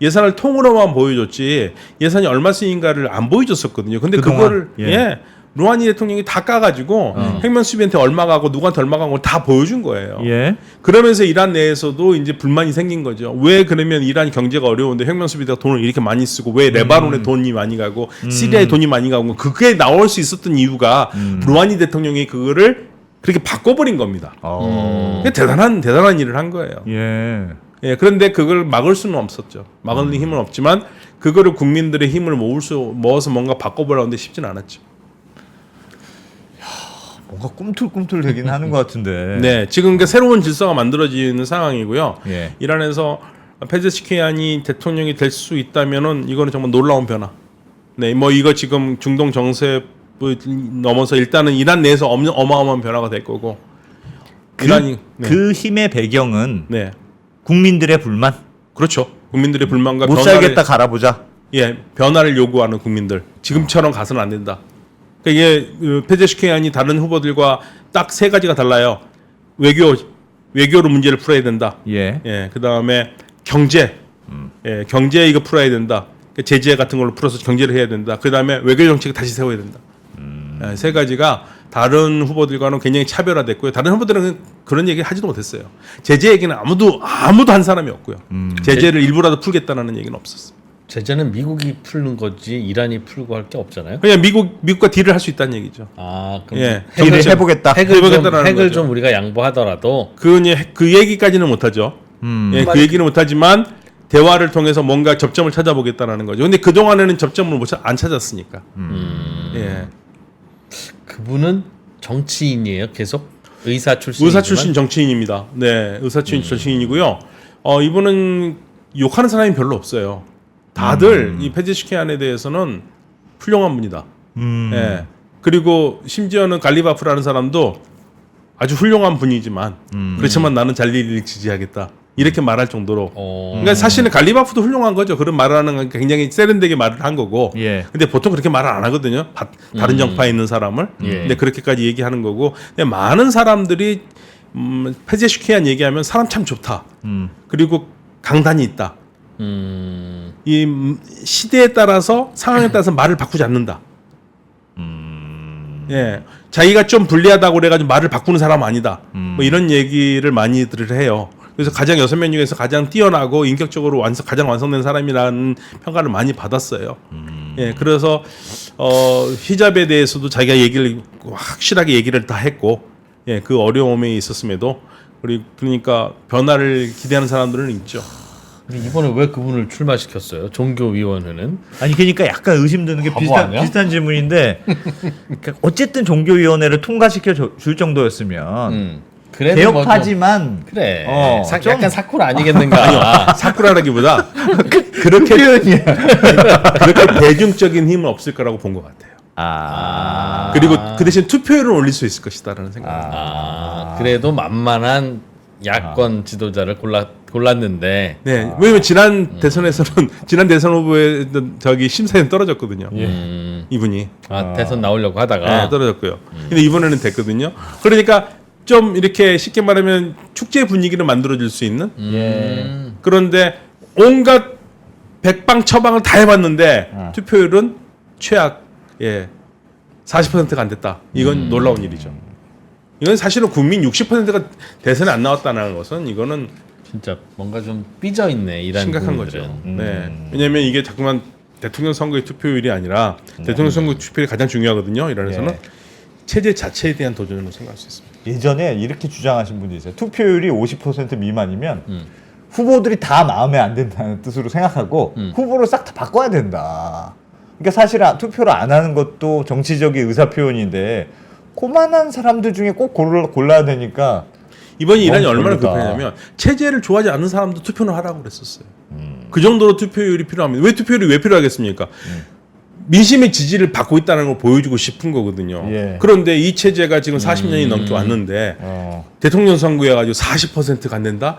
예산을 통으로만 보여줬지 예산이 얼마 쓰인가를 안 보여줬었거든요. 근데 그거를 예. 루하니 대통령이 다 까가지고 혁명 수비한테 얼마 가고 누구한테 얼마 가고 다 보여준 거예요. 예. 그러면서 이란 내에서도 이제 불만이 생긴 거죠. 왜 그러면 이란 경제가 어려운데 혁명 수비대가 돈을 이렇게 많이 쓰고 왜 레바논에 돈이 많이 가고 시리아에 돈이 많이 가고, 그게 나올 수 있었던 이유가 루하니 대통령이 그거를 그렇게 바꿔버린 겁니다. 그게 대단한 일을 한 거예요. 예. 예, 그런데 그걸 막을 수는 없었죠. 막을 힘은 없지만 그거를 국민들의 힘을 모아서 뭔가 바꿔보려는데 쉽지는 않았죠. 뭔가 꿈틀꿈틀 되긴 하는 것 같은데. 네, 지금 그러니까 새로운 질서가 만들어지는 상황이고요. 예. 이란에서 페제시키안이 대통령이 될 수 있다면은 이거는 정말 놀라운 변화. 네, 뭐 이거 지금 중동 정세 넘어서 일단은 이란 내에서 어마어마한 변화가 될 거고. 그 힘의 배경은 네, 국민들의 불만. 그렇죠. 국민들의 불만과 못 살겠다 갈아보자. 예, 변화를 요구하는 국민들. 지금처럼 가서는 안 된다. 그러니까 이게 페제시키안이 다른 후보들과 딱 세 가지가 달라요. 외교로 문제를 풀어야 된다. 예. 예, 그 다음에 경제, 예, 경제 이거 풀어야 된다. 제재 같은 걸로 풀어서 경제를 해야 된다. 그 다음에 외교 정책을 다시 세워야 된다. 예, 세 가지가 다른 후보들과는 굉장히 차별화됐고요. 다른 후보들은 그런 얘기 하지도 못했어요. 제재 얘기는 아무도 한 사람이 없고요. 제재를 일부라도 풀겠다는 얘기는 없었어요. 제재는 미국이 풀는 거지 이란이 풀고 할 게 없잖아요. 그냥 미국과 딜을 할 수 있다는 얘기죠. 아, 그럼 예, 딜을 해보겠다. 해보겠다라는 핵을 거죠. 좀 우리가 양보하더라도 그 얘기까지는 못하죠. 예, 그 얘기는 못하지만 대화를 통해서 뭔가 접점을 찾아보겠다는 거죠. 근데 그 동안에는 접점을 안 찾았으니까. 예. 그분은 정치인이에요. 계속 의사 출신 정치인입니다. 네, 의사 출신 정치인이고요. 이분은 욕하는 사람이 별로 없어요. 다들 이 페제시키안에 대해서는 훌륭한 분이다. 예. 그리고 심지어는 갈리바프라는 사람도 아주 훌륭한 분이지만 그렇지만 나는 잘리를 지지하겠다. 이렇게 말할 정도로. 그러니까 사실은 갈리바프도 훌륭한 거죠. 그런 말을 하는 건 굉장히 세련되게 말을 한 거고. 예. 근데 보통 그렇게 말을 안 하거든요. 다른 정파에 있는 사람을. 예. 근데 그렇게까지 얘기하는 거고. 근데 많은 사람들이 페제시키안 얘기하면 사람 참 좋다. 그리고 강단이 있다. 이 시대에 따라서 상황에 따라서 말을 바꾸지 않는다. 예. 자기가 좀 불리하다고 그래가지고 말을 바꾸는 사람 아니다. 뭐 이런 얘기를 많이들 해요. 그래서 가장 6명 중에서 가장 뛰어나고 인격적으로 가장 완성된 사람이라는 평가를 많이 받았어요. 예, 그래서 히잡에 대해서도 자기가 얘기를 확실하게 얘기를 다 했고, 예, 그 어려움에 있었음에도 그러니까 변화를 기대하는 사람들은 있죠. 근데 이번에 왜 그분을 출마시켰어요? 종교위원회는? 아니 그러니까 약간 의심드는 게 바보 아니야? 비슷한 질문인데 그러니까 어쨌든 종교위원회를 통과시켜 줄 정도였으면 그래도 뭐 좀- 개혁하지만 그래. 좀- 약간 사쿠라 아니겠는가? 사쿠라라기보다 그렇게 표현이야. 그렇게 대중적인 힘은 없을 거라고 본 것 같아요. 그리고 그 대신 투표율을 올릴 수 있을 것이다라는 생각. 그래도 만만한 야권 지도자를 골랐는데. 네, 왜냐면 지난 대선에서는 지난 대선 후보에 저기 심사위원 떨어졌거든요. 이분이 대선 나오려고 하다가 네, 떨어졌고요. 근데 이번에는 됐거든요. 그러니까 좀 이렇게 쉽게 말하면 축제 분위기를 만들어줄 수 있는. 그런데 온갖 백방 처방을 다 해봤는데 투표율은 최악 40%가 안 됐다. 이건 놀라운 일이죠. 이건 사실은 국민 60%가 대선에 안 나왔다는 것은 이거는 진짜 뭔가 좀 삐져 있네 이란 심각한 국민들은. 거죠. 네. 왜냐하면 이게 자꾸만 대통령 선거의 투표율이 아니라 대통령 선거 투표율이 가장 중요하거든요. 이란에서는 예. 체제 자체에 대한 도전으로 생각할 수 있습니다. 예전에 이렇게 주장하신 분이 있어요. 투표율이 50% 미만이면 후보들이 다 마음에 안 든다는 뜻으로 생각하고 후보를 싹 다 바꿔야 된다. 그러니까 사실 투표를 안 하는 것도 정치적인 의사 표현인데 고만한 사람들 중에 꼭 골라야 되니까 이번에 이란이 너무 얼마나 별로다. 급했냐면 체제를 좋아하지 않는 사람도 투표를 하라고 그랬었어요. 그 정도로 투표율이 필요합니다. 왜 투표율이 왜 필요하겠습니까? 민심의 지지를 받고 있다는 걸 보여주고 싶은 거거든요. 예. 그런데 이 체제가 지금 40년이 넘게 왔는데 대통령 선거에 가지고 40%가 안 된다?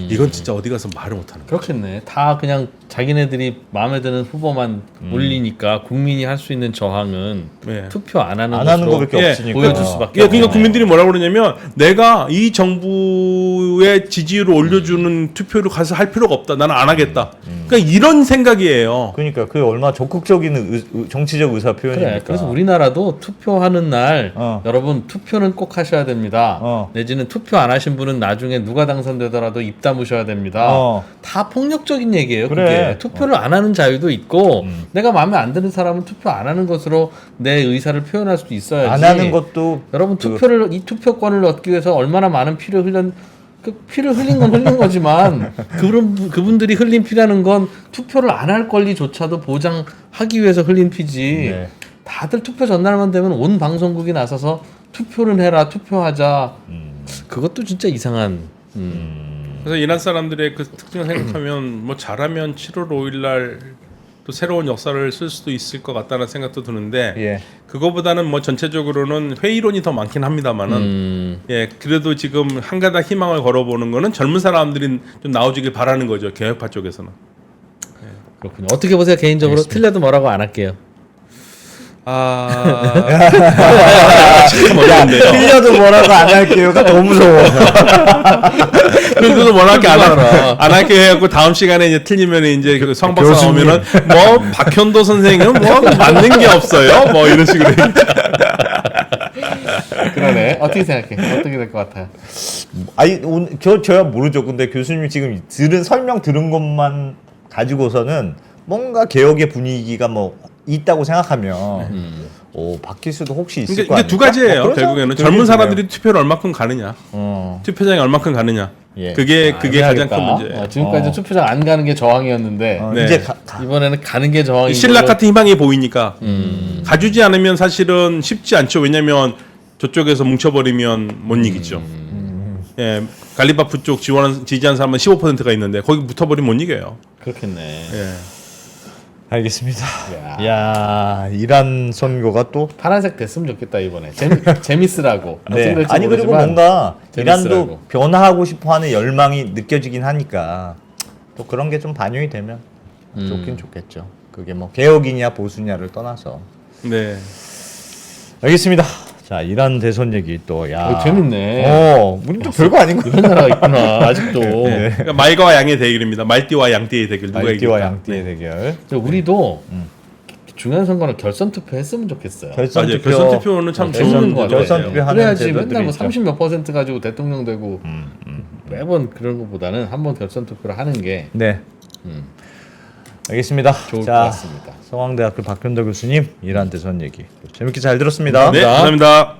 이건 진짜 어디 가서 말을 못하는 거예요. 그렇겠네. 다 그냥 자기네들이 마음에 드는 후보만 올리니까 국민이 할 수 있는 저항은 네. 투표 안 하는 안 하는 것으로 거밖에 예, 없으니까 보여줄 수밖에 예, 없네. 그러니까 국민들이 뭐라고 그러냐면 내가 이 정부의 지지율을 올려주는 투표를 가서 할 필요가 없다. 나는 안 하겠다. 그러니까 이런 생각이에요. 그러니까 그 얼마나 적극적인 정치적 의사 표현이니까. 그래. 그래서 우리나라도 투표하는 날 어. 여러분 투표는 꼭 하셔야 됩니다. 어. 내지는 투표 안 하신 분은 나중에 누가 당선되더라도 입 다무셔야 됩니다. 어. 다 폭력적인 얘기예요. 그래. 그게 투표를 안 하는 자유도 있고 내가 마음에 안 드는 사람은 투표 안 하는 것으로 내 의사를 표현할 수도 있어야지. 안 하는 것도 여러분 이 투표권을 얻기 위해서 얼마나 많은 피를 흘린 건 흘린 거지만 그분들이 흘린 피라는 건 투표를 안 할 권리조차도 보장하기 위해서 흘린 피지. 네. 다들 투표 전날만 되면 온 방송국이 나서서 투표는 해라, 투표하자. 그것도 진짜 이상한. 그래서 이란 사람들의 그 특징을 생각하면 뭐 잘하면 7월 5일 날 또 새로운 역사를 쓸 수도 있을 것 같다는 생각도 드는데 예. 그거보다는 뭐 전체적으로는 회의론이 더 많긴 합니다만은 예 그래도 지금 한 가닥 희망을 걸어보는 거는 젊은 사람들이 좀 나오지길 바라는 거죠. 개혁파 쪽에서는. 그렇군요. 어떻게 보세요, 개인적으로? 틀려도 뭐라고 안 할게요. 참 어려운데요. 틀려도 뭐라고 안 할게요가 더 무서워. 그래도 워낙에 안 할게 해갖고 다음 시간에 이제 틀리면 이제 그 성박사 교수님. 나오면은 뭐 박현도 선생은 뭐 맞는 게 없어요. 뭐 이런 식으로. 그러네. 어떻게 생각해? 어떻게 될 것 같아요? 아니 저야 모르죠. 근데 교수님이 지금 설명 들은 것만 가지고서는 뭔가 개혁의 분위기가 뭐 있다고 생각하면 바뀔 수도 혹시 있을 거 그러니까 아닙니까? 이게 두 가지예요. 그러죠? 결국에는 그게 젊은 그래요. 사람들이 투표를 얼마큼 가느냐, 투표장에 얼마큼 가느냐. 예. 그게 가장 큰 해야겠다. 문제. 지금까지 투표장 안 가는 게 저항이었는데 네. 이제 이번에는 가는 게 저항인 신락 걸로. 같은 희망이 보이니까 가주지 않으면 사실은 쉽지 않죠. 왜냐하면 저쪽에서 뭉쳐버리면 못 이기죠. 예, 갈리바프 쪽 지지한 사람은 15%가 있는데 거기 붙어버리면 못 이겨요. 그렇겠네. 예. 알겠습니다. 야 이란 선거가 또 파란색 됐으면 좋겠다 이번에. 재밌으라고. 어떻게 네. 될지 아니 그리고 모르지만 뭔가 재밌으라고. 이란도 변화하고 싶어하는 열망이 느껴지긴 하니까 또 그런 게 좀 반영이 되면 좋긴 좋겠죠. 그게 뭐 개혁이냐 보수냐를 떠나서. 네. 알겠습니다. 자 이란 대선 얘기 또 야. 재밌네. 우리 또 별거 아닌 거. 이런 나라가 있구나 아직도. 그러니까 말과 양의 대결입니다. 말띠와 양띠의 대결 누가 말띠와 이길까? 양띠의 대결. 우리도 중요한 선거는 결선 투표 했으면 좋겠어요. 결선 맞아요. 투표 결선 투표는 참 결선 좋은 거 거 같아요. 결선 투표 하는 그래야지 제도들이 맨날 뭐 있죠. 30 몇 % 가지고 대통령 되고 매번 그런 것보다는 한번 결선 투표를 하는 게 네. 알겠습니다. 좋을 자, 것 같습니다. 성황대학교 박현도 교수님 이란 대선 얘기 재밌게 잘 들었습니다. 네, 감사합니다.